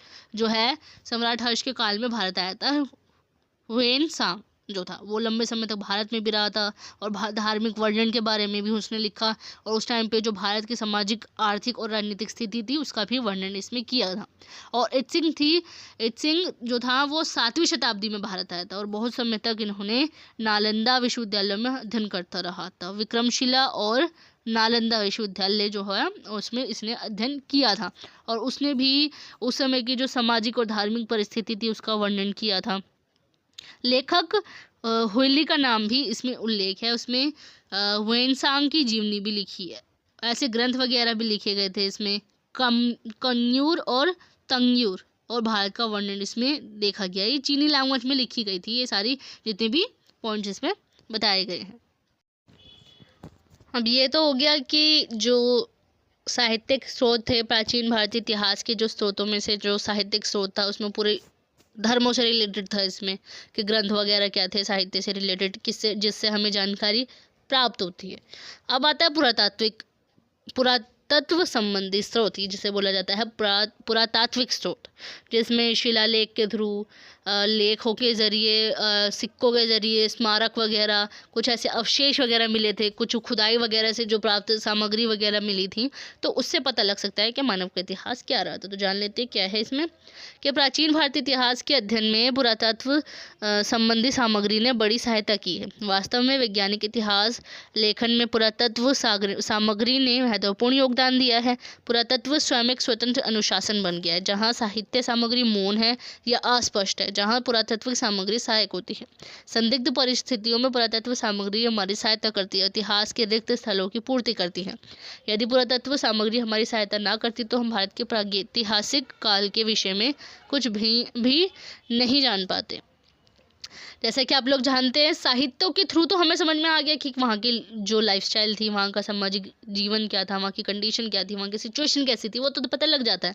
के काल में भारत आया था। वेनसांग जो था वो लंबे समय तक भारत में भी रहा था और धार्मिक वर्णन के बारे में भी उसने लिखा, और उस टाइम पे जो भारत की सामाजिक, आर्थिक और राजनीतिक स्थिति थी उसका भी वर्णन इसमें किया था। और इत्सिंग जो था वो 7वीं शताब्दी में भारत आया था और बहुत समय तक इन्होंने नालंदा विश्वविद्यालय में अध्ययन करता रहा था। विक्रमशिला और नालंदा विश्वविद्यालय जो है उसमें इसने अध्ययन किया था, और उसने भी उस समय की जो सामाजिक और धार्मिक परिस्थिति थी उसका वर्णन किया था। लेखक हुइली का नाम भी इसमें उल्लेख है, उसमें वेनसांग की जीवनी भी लिखी है। ऐसे ग्रंथ वगैरह भी लिखे गए थे इसमें, कन्यूर और तंग्यूर, और भारत का वर्णन इसमें देखा गया। ये चीनी लैंग्वेज में लिखी गई थी ये सारी जितने भी पॉइंट्स इसमें बताए गए हैं। अब ये तो हो गया कि जो साहित्यिक स्रोत थे प्राचीन भारतीय इतिहास के जो स्रोतों में से जो साहित्यिक स्रोत था उसमें पूरे धर्मों से रिलेटेड था इसमें कि ग्रंथ वगैरह क्या थे साहित्य से रिलेटेड जिससे हमें जानकारी प्राप्त होती है। अब आता है पुरातत्व संबंधी स्रोत, जिसे बोला जाता है पुरातात्विक स्रोत, जिसमें शिलालेख के थ्रू, लेखों के ज़रिए, सिक्कों के ज़रिए, स्मारक वगैरह, कुछ ऐसे अवशेष वगैरह मिले थे, कुछ खुदाई वगैरह से जो प्राप्त सामग्री वगैरह मिली थी, तो उससे पता लग सकता है कि मानव का इतिहास क्या रहा था। तो जान लेते हैं क्या है इसमें कि प्राचीन भारतीय इतिहास के अध्ययन में पुरातत्व संबंधी सामग्री ने बड़ी सहायता की है। वास्तव में वैज्ञानिक इतिहास लेखन में पुरातत्व सामग्री ने महत्वपूर्ण योगदान दिया है। पुरातत्व स्वयं एक स्वतंत्र अनुशासन बन गया है, जहाँ साहित्य सामग्री मौन है या अस्पष्ट है, जहाँ पुरातत्व सामग्री सहायक होती है। संदिग्ध परिस्थितियों में पुरातत्व सामग्री हमारी सहायता करती है, इतिहास के रिक्त स्थलों की पूर्ति करती है। यदि पुरातत्व सामग्री हमारी सहायता ना करती तो हम भारत के प्रागैतिहासिक काल के विषय में कुछ भी नहीं जान पाते। जैसा कि आप लोग जानते हैं, साहित्यों के थ्रू तो हमें समझ में आ गया कि वहाँ की जो लाइफस्टाइल थी, वहाँ का सामाजिक जीवन क्या था, वहाँ की कंडीशन क्या थी, वहाँ की सिचुएशन कैसी थी, वो तो पता लग जाता है।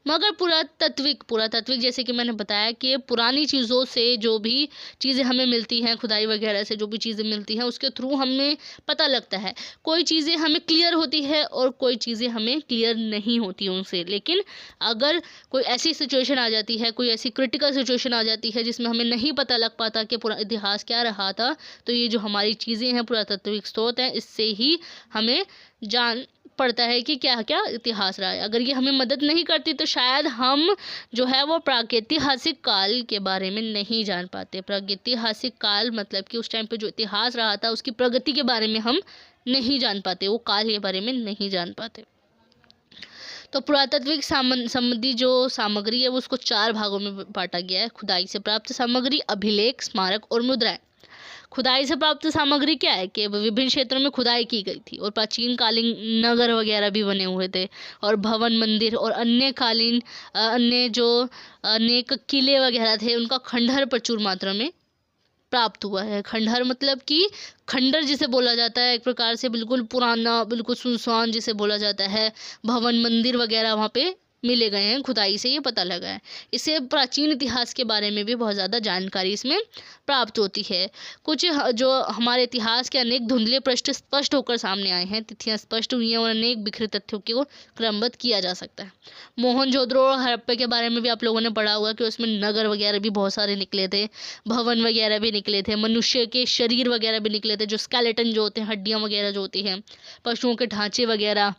मगर पुरातात्विक जैसे कि मैंने बताया कि पुरानी चीज़ों से जो भी चीज़ें हमें मिलती हैं, खुदाई वगैरह से जो भी चीज़ें मिलती हैं, उसके थ्रू हमें पता लगता है। कोई चीज़ें हमें क्लियर होती है और कोई चीज़ें हमें क्लियर नहीं होती उनसे। लेकिन अगर कोई ऐसी सिचुएशन आ जाती है, कोई ऐसी क्रिटिकल सिचुएशन आ जाती है जिसमें हमें नहीं पता लग पाता कि पूरा इतिहास क्या रहा था, तो ये जो हमारी चीज़ें हैं, पुरातात्विक स्रोत हैं, इससे ही हमें जान पड़ता है कि क्या क्या इतिहास रहा है। अगर ये हमें मदद नहीं करती तो शायद हम जो है वो प्रागैतिहासिक काल के बारे में नहीं जान पाते। प्रागैतिहासिक काल मतलब कि उस टाइम पे जो इतिहास रहा था उसकी प्रगति के बारे में हम नहीं जान पाते, वो काल के बारे में नहीं जान पाते। तो पुरातात्विक संबंधी जो सामग्री है वो उसको 4 भागों में बांटा गया है। खुदाई से प्राप्त सामग्री, अभिलेख, स्मारक और मुद्राएं। खुदाई से प्राप्त सामग्री क्या है कि विभिन्न क्षेत्रों में खुदाई की गई थी और प्राचीन कालीन नगर वगैरह भी बने हुए थे और भवन, मंदिर और अन्य जो अनेक किले वगैरह थे, उनका खंडहर प्रचुर मात्रा में प्राप्त हुआ है। खंडहर मतलब कि खंडर जिसे बोला जाता है, एक प्रकार से बिल्कुल पुराना, बिल्कुल सुनसान जिसे बोला जाता है। भवन, मंदिर वगैरह वहाँ पे मिले गए हैं, खुदाई से ये पता लगा है। इससे प्राचीन इतिहास के बारे में भी बहुत ज़्यादा जानकारी इसमें प्राप्त होती है। कुछ जो हमारे इतिहास के अनेक धुंधले पृष्ठ स्पष्ट होकर सामने आए हैं, तिथियां स्पष्ट हुई हैं और अनेक बिखरे तथ्यों को क्रमबद्ध किया जा सकता है। मोहनजोदड़ो और हड़प्पा के बारे में भी आप लोगों ने पढ़ा होगा कि उसमें नगर वगैरह भी बहुत सारे निकले थे, भवन वगैरह भी निकले थे, मनुष्य के शरीर वगैरह भी निकले थे, जो स्केलेटन जो होते हैं, हड्डियाँ वगैरह जो होती हैं, पशुओं के ढांचे वगैरह,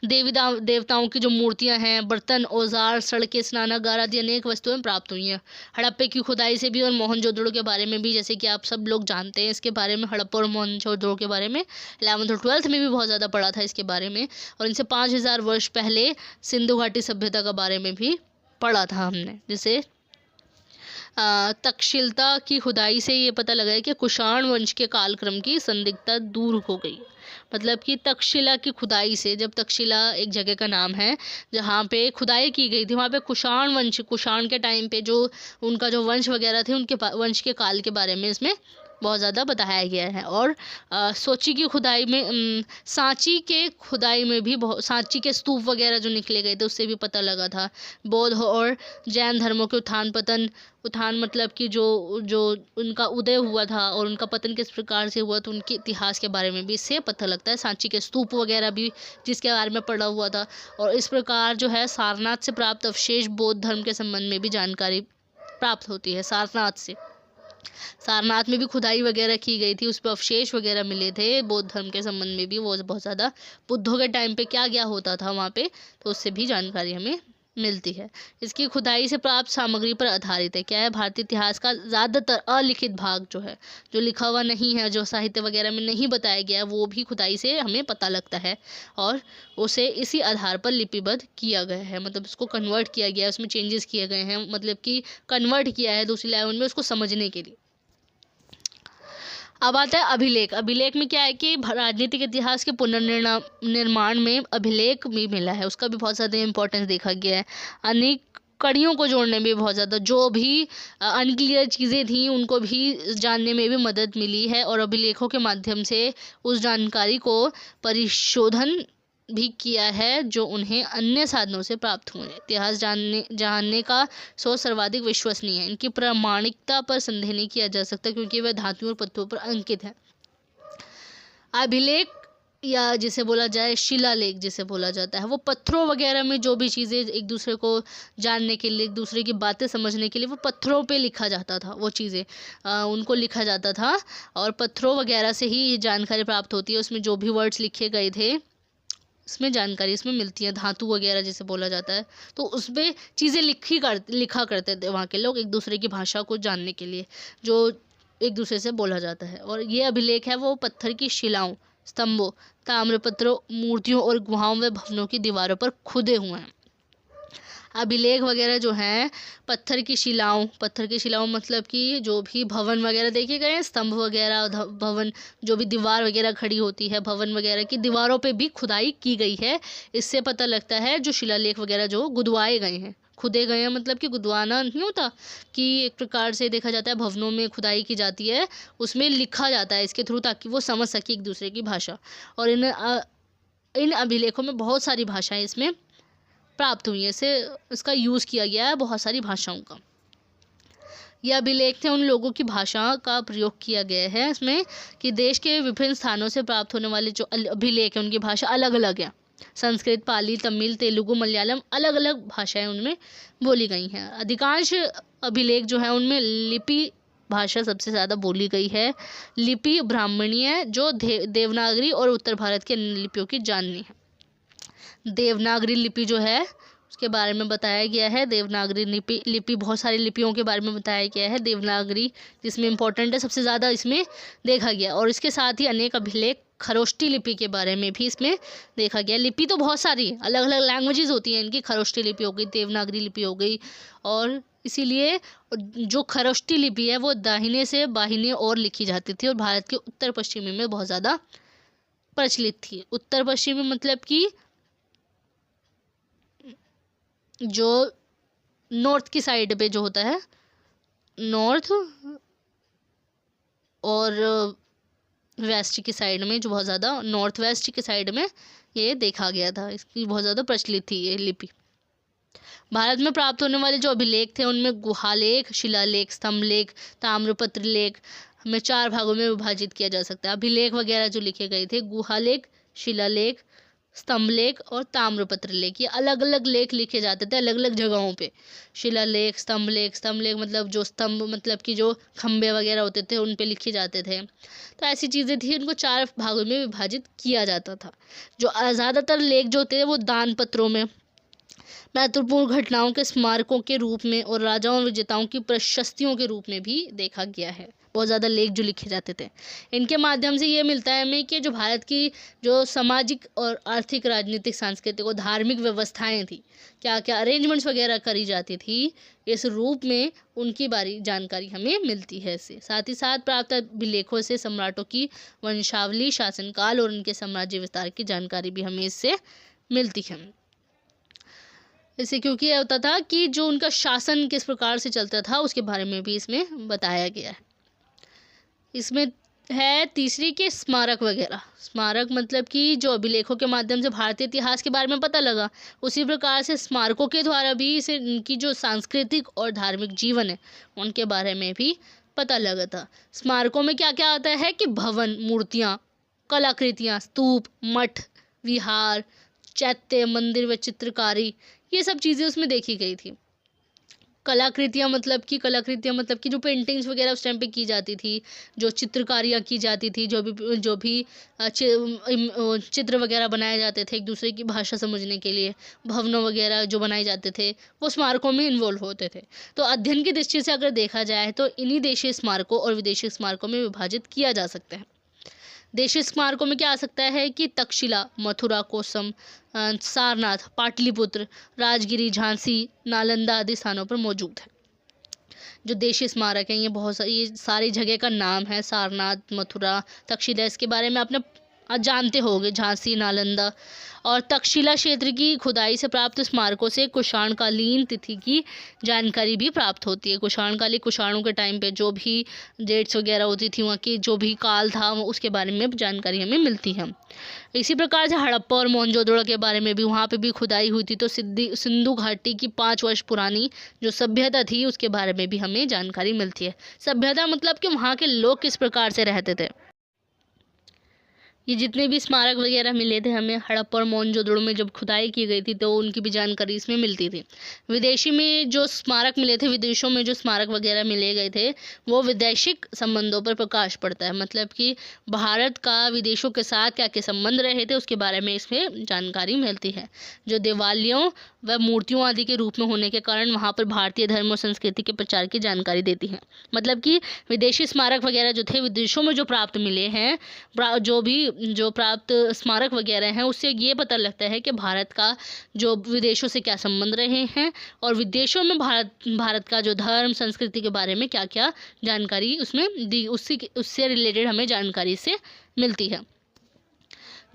देवताओं की जो मूर्तियां हैं, बर्तन, औजार, सड़कें, स्नानागार आदि अनेक वस्तुएं प्राप्त हुई हैं। हड़प्पे की खुदाई से भी और मोहनजोदड़ो के बारे में भी, जैसे कि आप सब लोग जानते हैं इसके बारे में, हड़प्पा और मोहनजोदड़ो के बारे में 11th और 12th में भी बहुत ज़्यादा पढ़ा था इसके बारे में। और इनसे 5000 वर्ष पहले सिंधु घाटी सभ्यता के बारे में भी पढ़ा था हमने। जैसे तक्षशिला की खुदाई से ये पता लगा है कि कुषाण वंश के कालक्रम की संदिग्धता दूर हो गई। मतलब कि तक्षशिला की खुदाई से, जब तक्षशिला एक जगह का नाम है जहाँ पे खुदाई की गई थी, वहाँ पे कुषाण के टाइम पे जो उनका जो वंश वगैरह थे, उनके वंश के काल के बारे में इसमें बहुत ज़्यादा बताया गया है। और सांची की खुदाई में सांची के खुदाई में भी सांची के स्तूप वगैरह जो निकले गए थे उससे भी पता लगा था। बौद्ध और जैन धर्मों के उत्थान मतलब कि जो उनका उदय हुआ था और उनका पतन किस प्रकार से हुआ, तो उनके इतिहास के बारे में भी इससे पता लगता है। सांची के स्तूप वगैरह भी जिसके बारे में पढ़ा हुआ था। और इस प्रकार जो है सारनाथ से प्राप्त अवशेष बौद्ध धर्म के संबंध में भी जानकारी प्राप्त होती है। सारनाथ में भी खुदाई वगैरह की गई थी, उस पर अवशेष वगैरह मिले थे बौद्ध धर्म के संबंध में भी। वो बहुत ज़्यादा बुद्धों के टाइम पे क्या क्या होता था वहाँ पे, तो उससे भी जानकारी हमें मिलती है। इसकी खुदाई से प्राप्त सामग्री पर आधारित है। क्या है, भारतीय इतिहास का ज़्यादातर अलिखित भाग जो है, जो लिखा हुआ नहीं है, जो साहित्य वगैरह में नहीं बताया गया, वो भी खुदाई से हमें पता लगता है और उसे इसी आधार पर लिपिबद्ध किया गया है। मतलब उसको कन्वर्ट किया गया है, उसमें चेंजेस किए गए हैं, मतलब कि कन्वर्ट किया है दूसरी लैंग्वेज में उसको समझने के लिए। अब आता है अभिलेख। अभिलेख में क्या है कि राजनीतिक इतिहास के पुनर्निर्माण में अभिलेख भी मिला है, उसका भी बहुत ज़्यादा इम्पोर्टेंस देखा गया है। अनेक कड़ियों को जोड़ने में बहुत ज़्यादा, जो भी अनक्लियर चीज़ें थी उनको भी जानने में भी मदद मिली है और अभिलेखों के माध्यम से उस जानकारी को परिशोधन भी किया है जो उन्हें अन्य साधनों से प्राप्त हुए। इतिहास जानने का सोच सर्वाधिक विश्वसनीय है। इनकी प्रामाणिकता पर संदेह नहीं किया जा सकता क्योंकि वह धातुओं और पत्थरों पर अंकित है। अभिलेख या जिसे बोला जाए शिलालेख जिसे बोला जाता है, वो पत्थरों वगैरह में जो भी चीज़ें एक दूसरे को जानने के लिए, एक दूसरे की बातें समझने के लिए वो पत्थरों पे लिखा जाता था, वो चीज़ें उनको लिखा जाता था और पत्थरों वगैरह से ही जानकारी प्राप्त होती है। उसमें जो भी वर्ड्स लिखे गए थे इसमें जानकारी इसमें मिलती है। धातु वगैरह जिसे बोला जाता है, तो उस पर चीज़ें लिखा करते थे वहाँ के लोग एक दूसरे की भाषा को जानने के लिए, जो एक दूसरे से बोला जाता है। और ये अभिलेख है वो पत्थर की शिलाओं स्तंभों, ताम्रपत्रों, मूर्तियों और गुहाओं व भवनों की दीवारों पर खुदे हुए हैं। अभिलेख वगैरह जो हैं पत्थर की शिलाओं मतलब कि जो भी भवन वगैरह देखे गए हैं, स्तंभ वगैरह, भवन, जो भी दीवार वगैरह खड़ी होती है भवन वगैरह की दीवारों पे भी खुदाई की गई है। इससे पता लगता है जो शिलालेख वगैरह जो गुदवाए गए हैं, खुदे गए हैं मतलब कि गुदवाना नहीं होता कि एक प्रकार से देखा जाता है भवनों में खुदाई की जाती है, उसमें लिखा जाता है इसके थ्रू ताकि वो समझ सके एक दूसरे की भाषा। और इन अभिलेखों में बहुत सारी भाषाएं इसमें प्राप्त हुई है, इसका यूज़ किया गया है बहुत सारी भाषाओं का। यह अभिलेख थे उन लोगों की भाषा का प्रयोग किया गया है इसमें कि देश के विभिन्न स्थानों से प्राप्त होने वाले जो अभिलेख हैं उनकी भाषा अलग अलग है। संस्कृत, पाली, तमिल, तेलुगु, मलयालम, अलग अलग भाषाएं उनमें बोली गई हैं। अधिकांश अभिलेख जो है उनमें लिपि भाषा सबसे ज़्यादा बोली गई है। लिपि ब्राह्मणी है जो देवनागरी और उत्तर भारत के अन्य लिपियों की जाननी है। देवनागरी लिपि जो है उसके बारे में बताया गया है। देवनागरी लिपि बहुत सारी लिपियों के बारे में बताया गया है। देवनागरी जिसमें इम्पोर्टेंट है सबसे ज़्यादा इसमें देखा गया। और इसके साथ ही अनेक अभिलेख खरोष्टी लिपि के बारे में भी इसमें देखा गया। लिपि तो बहुत सारी अलग अलग लैंग्वेजेस होती हैं इनकी, खरोष्टी लिपि हो गई, देवनागरी लिपि हो गई, और इसीलिए जो खरोष्टी लिपि है वो दाहिने से बाहिने और लिखी जाती थी और भारत के उत्तर पश्चिमी में बहुत ज़्यादा प्रचलित थी। उत्तर पश्चिमी मतलब कि जो नॉर्थ की साइड पे जो होता है, नॉर्थ और वेस्ट की साइड में, जो बहुत ज़्यादा नॉर्थ वेस्ट की साइड में ये देखा गया था, इसकी बहुत ज़्यादा प्रचलित थी ये लिपि। भारत में प्राप्त होने वाले जो अभिलेख थे उनमें गुहालेख, शिलालेख, स्तंभलेख, ताम्रपत्र लेख हमें 4 भागों में विभाजित किया जा सकता है। अभिलेख वगैरह जो लिखे गए थे, गुहालेख, शिलालेख, स्तंभलेख और ताम्रपत्र लेख, ये अलग अलग लेख लिखे जाते थे अलग अलग जगहों पे। शिलालेख, स्तंभलेख मतलब जो स्तंभ मतलब कि जो खंबे वगैरह होते थे उन पे लिखे जाते थे। तो ऐसी चीज़ें थी, उनको 4 भागों में विभाजित किया जाता था। जो ज़्यादातर लेख जो थे वो दान पत्रों में, महत्वपूर्ण घटनाओं के स्मारकों के रूप में और राजाओं और विजेताओं की प्रशस्तियों के रूप में भी देखा गया है। बहुत ज़्यादा लेख जो लिखे जाते थे, इनके माध्यम से ये मिलता है हमें कि जो भारत की जो सामाजिक और आर्थिक, राजनीतिक, सांस्कृतिक और धार्मिक व्यवस्थाएं थी, क्या क्या अरेंजमेंट्स वगैरह करी जाती थी, इस रूप में उनकी बारी जानकारी हमें मिलती है इससे। साथ ही साथ प्राप्त अभिलेखों से सम्राटों की वंशावली, शासनकाल और उनके साम्राज्य विस्तार की जानकारी भी हमें इससे मिलती है। इससे क्योंकि यह होता था कि जो उनका शासन किस प्रकार से चलता था उसके बारे में भी इसमें बताया गया है। इसमें है तीसरी के स्मारक वगैरह। स्मारक मतलब कि जो अभिलेखों के माध्यम से भारतीय इतिहास के बारे में पता लगा, उसी प्रकार से स्मारकों के द्वारा भी इसे उनकी जो सांस्कृतिक और धार्मिक जीवन है उनके बारे में भी पता लगा था। स्मारकों में क्या क्या आता है कि भवन, मूर्तियाँ, कलाकृतियाँ, स्तूप, मठ, विहार, चैत्य, मंदिर व चित्रकारी, ये सब चीज़ें उसमें देखी गई थी। कलाकृतियाँ मतलब कि जो पेंटिंग्स वगैरह उस टाइम पे की जाती थी, जो चित्रकारियाँ की जाती थी, जो भी चित्र वगैरह बनाए जाते थे एक दूसरे की भाषा समझने के लिए, भवनों वगैरह जो बनाए जाते थे वो स्मारकों में इन्वॉल्व होते थे। तो अध्ययन की दृष्टि से अगर देखा जाए तो इन्हीं देशीय स्मारकों और विदेशी स्मारकों में विभाजित किया जा सकता है। देशीय स्मारकों में क्या आ सकता है कि तक्षशिला, मथुरा, कोसम, सारनाथ, पाटलिपुत्र, राजगिरी, झांसी, नालंदा आदि स्थानों पर मौजूद है। जो देशीय स्मारक हैं ये सारी जगह का नाम है। सारनाथ, मथुरा, तक्षशिला, इसके बारे में आपने जानते होंगे, झांसी, नालंदा। और तक्षशिला क्षेत्र की खुदाई से प्राप्त स्मारकों से कुषाणकालीन तिथि की जानकारी भी प्राप्त होती है। कुषाणों के टाइम पे जो भी डेट्स वगैरह होती थी, वहाँ की जो भी काल था उसके बारे में जानकारी हमें मिलती है। इसी प्रकार से हड़प्पा और मोहनजोदड़ो के बारे में भी वहाँ पे भी खुदाई हुई थी, तो सिंधु घाटी की 5 वर्ष पुरानी जो सभ्यता थी उसके बारे में भी हमें जानकारी मिलती है। सभ्यता मतलब कि वहाँ के लोग किस प्रकार से रहते थे। ये जितने भी स्मारक वगैरह मिले थे हमें हड़प्पा और मोहनजोदड़ो में जब खुदाई की गई थी तो उनकी भी जानकारी इसमें मिलती थी। विदेशों में जो स्मारक वगैरह मिले गए थे वो वैदेशिक संबंधों पर प्रकाश पड़ता है, मतलब कि भारत का विदेशों के साथ क्या क्या संबंध रहे थे उसके बारे में इसमें जानकारी मिलती है। जो देवालयों व मूर्तियों आदि के रूप में होने के कारण वहाँ पर भारतीय धर्म और संस्कृति के प्रचार की जानकारी देती है। मतलब कि विदेशी स्मारक वगैरह जो थे विदेशों में जो प्राप्त मिले हैं, जो भी जो प्राप्त स्मारक वगैरह हैं उससे ये पता लगता है कि भारत का जो विदेशों से क्या संबंध रहे हैं और विदेशों में भारत का जो धर्म संस्कृति के बारे में क्या क्या जानकारी उसमें दी, उससे रिलेटेड हमें जानकारी से मिलती है।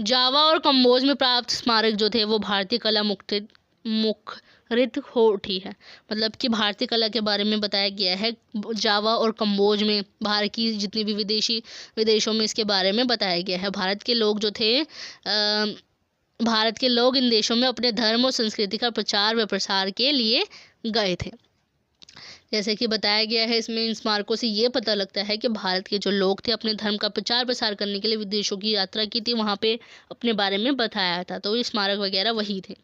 जावा और कंबोज में प्राप्त स्मारक जो थे वो भारतीय कला मुखरित हो उठी है। मतलब कि भारतीय कला के बारे में बताया गया है जावा और कंबोज में, भारत की जितनी भी विदेशों में इसके बारे में बताया गया है। भारत के लोग इन देशों में अपने धर्म और संस्कृति का प्रचार व प्रसार के लिए गए थे। जैसे कि बताया गया है इसमें, इन स्मारकों से ये पता लगता है कि भारत के जो लोग थे अपने धर्म का प्रचार प्रसार करने के लिए विदेशों की यात्रा की थी, वहाँ पे अपने बारे में बताया था। तो ये स्मारक वगैरह वही थे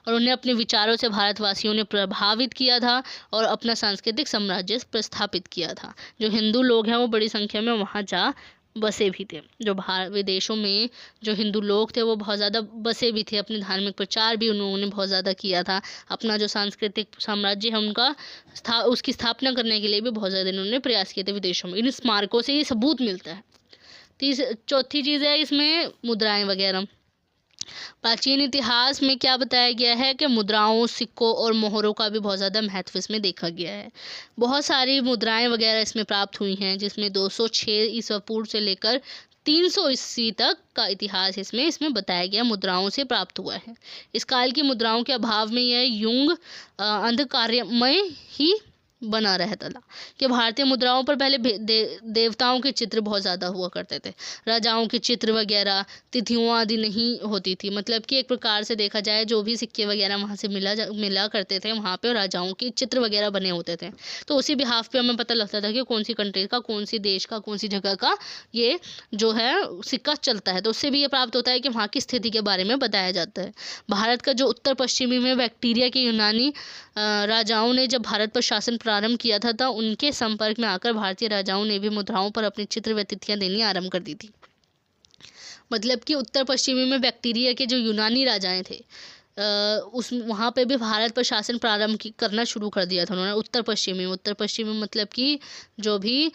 और उन्हें अपने विचारों से भारतवासियों ने प्रभावित किया था और अपना सांस्कृतिक साम्राज्य प्रस्थापित किया था। जो हिंदू लोग हैं वो बड़ी संख्या में वहाँ जा बसे भी थे। जो विदेशों में जो हिंदू लोग थे वो बहुत ज़्यादा बसे भी थे, अपने धार्मिक प्रचार भी उन्होंने बहुत ज़्यादा किया था। अपना जो सांस्कृतिक साम्राज्य है उनका उसकी स्थापना करने के लिए भी बहुत ज़्यादा इन्होंने प्रयास किए थे विदेशों में। इन स्मारकों से ये सबूत मिलता है। चौथी चीज़ है इसमें मुद्राएं वगैरह। प्राचीन इतिहास में क्या बताया गया है कि मुद्राओं, सिक्कों और मोहरों का भी बहुत ज़्यादा महत्व इसमें देखा गया है। बहुत सारी मुद्राएं वगैरह इसमें प्राप्त हुई हैं, जिसमें 206 ईसा पूर्व से लेकर 300 ईस्वी तक का इतिहास इसमें बताया गया मुद्राओं से प्राप्त हुआ है। इस काल की मुद्राओं के अभाव में यह युग अंधकारमय ही बना रहता था कि भारतीय मुद्राओं पर पहले देवताओं के चित्र बहुत ज़्यादा हुआ करते थे। राजाओं के चित्र वगैरह, तिथियों आदि नहीं होती थी। मतलब कि एक प्रकार से देखा जाए जो भी सिक्के वगैरह वहाँ से मिला करते थे, वहाँ पे राजाओं के चित्र वगैरह बने होते थे। तो उसी बिहाफ पे हमें पता लगता था कि कौन सी कंट्री का, कौन सी देश का, कौन सी जगह का ये जो है सिक्का चलता है। तो उससे भी ये प्राप्त होता है कि वहाँ की स्थिति के बारे में बताया जाता है। भारत का जो उत्तर पश्चिमी में बैक्टीरिया के यूनानी राजाओं ने जब भारत पर शासन प्रारंभ किया था उनके संपर्क में आकर भारतीय राजाओं ने भी मुद्राओं पर अपने चित्र व तिथियां देनी आरंभ कर दी थी। मतलब कि उत्तर पश्चिमी में बैक्टीरिया के जो यूनानी राजाएं थे वहाँ पे भी भारत पर शासन प्रारंभ करना शुरू कर दिया था उन्होंने। उत्तर पश्चिमी मतलब कि जो भी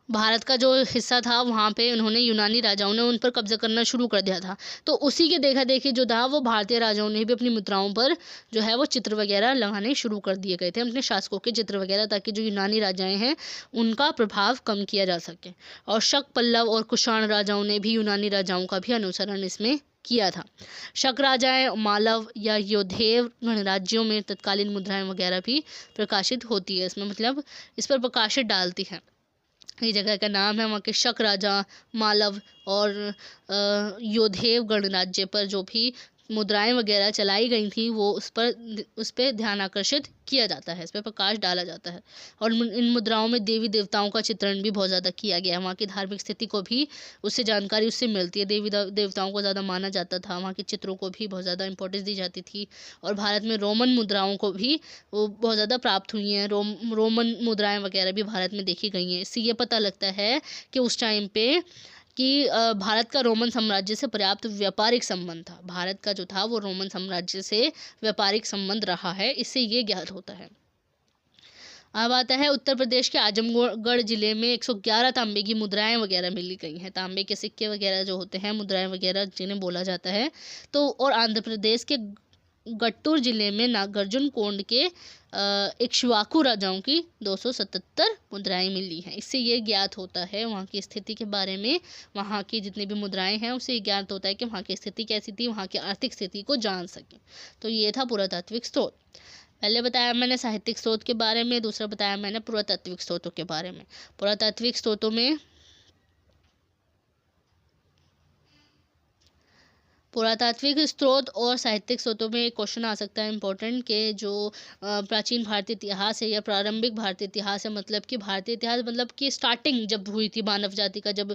भारत का जो हिस्सा था वहाँ पे उन्होंने यूनानी राजाओं ने उन पर कब्जा करना शुरू कर दिया था। तो उसी के देखा देखी जो था वो भारतीय राजाओं ने भी अपनी मुद्राओं पर जो है वो चित्र वगैरह लगाने शुरू कर दिए गए थे, अपने शासकों के चित्र वगैरह, ताकि जो यूनानी राजाएं हैं उनका प्रभाव कम किया जा सके। और शक, पल्लव और कुषाण राजाओं ने भी यूनानी राजाओं का भी अनुसरण इसमें किया था। शक राजाएं, मालव या योधेव गणराज्यों में तत्कालीन मुद्राएं वगैरह भी प्रकाशित होती है इसमें, मतलब इस पर प्रकाशित डालती हैं। ये जगह का नाम है, वहाँ के शक राजा, मालव और योधेव गणराज्य पर जो भी मुद्राएं वगैरह चलाई गई थी वो उस पर ध्यान आकर्षित किया जाता है, इस पर प्रकाश डाला जाता है। और इन मुद्राओं में देवी देवताओं का चित्रण भी बहुत ज़्यादा किया गया है। वहाँ की धार्मिक स्थिति को भी उससे जानकारी उससे मिलती है। देवी देवताओं को ज़्यादा माना जाता था, वहाँ के चित्रों को भी बहुत ज़्यादा इंपॉर्टेंस दी जाती थी। और भारत में रोमन मुद्राओं को भी वो बहुत ज़्यादा प्राप्त हुई हैं। रोमन मुद्राएँ वगैरह भी भारत में देखी गई हैं। इससे ये पता लगता है कि उस टाइम पे कि भारत का रोमन साम्राज्य से पर्याप्त व्यापारिक संबंध था। भारत का जो था वो रोमन साम्राज्य से व्यापारिक संबंध रहा है, इससे ये ज्ञात होता है। अब आता है उत्तर प्रदेश के आजमगढ़ जिले में 111 तांबे की मुद्राएं वगैरह मिली गई हैं। तांबे के सिक्के वगैरह जो होते हैं, मुद्राएं वगैरह जिन्हें बोला जाता है। तो और आंध्र प्रदेश के गट्टूर जिले में नागार्जुन कोंड के इक्ष्वाकु राजाओं की 277 मुद्राएं मिली हैं। इससे ये ज्ञात होता है वहाँ की स्थिति के बारे में। वहाँ की जितनी भी मुद्राएं हैं उससे ज्ञात होता है कि वहाँ की स्थिति कैसी थी, वहाँ की आर्थिक स्थिति को जान सकें। तो ये था पुरातात्विक स्रोत। पहले बताया मैंने साहित्यिक स्रोत के बारे में, दूसरा बताया मैंने पुरातात्विक स्रोतों के बारे में। पुरातात्विक स्रोतों में पुरातात्विक स्रोत और साहित्यिक स्रोतों में एक क्वेश्चन आ सकता है इम्पोर्टेंट, कि जो प्राचीन भारतीय इतिहास है या प्रारंभिक भारतीय इतिहास है, मतलब कि भारतीय इतिहास मतलब कि स्टार्टिंग जब हुई थी मानव जाति का, जब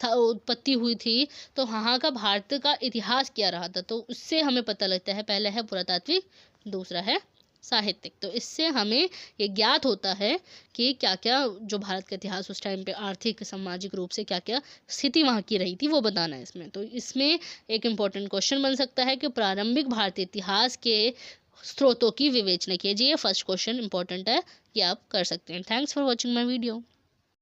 उत्पत्ति हुई थी, तो वहाँ का भारत का इतिहास क्या रहा था। तो उससे हमें पता लगता है, पहला है पुरातात्विक, दूसरा है साहित्यिक। तो इससे हमें ये ज्ञात होता है कि क्या क्या जो भारत का इतिहास उस टाइम पे आर्थिक सामाजिक रूप से क्या क्या स्थिति वहाँ की रही थी वो बताना है इसमें। तो इसमें एक इम्पॉर्टेंट क्वेश्चन बन सकता है कि प्रारंभिक भारतीय इतिहास के स्रोतों की विवेचना कीजिए। फर्स्ट क्वेश्चन इंपॉर्टेंट है, ये आप कर सकते हैं। Thanks for watching my video.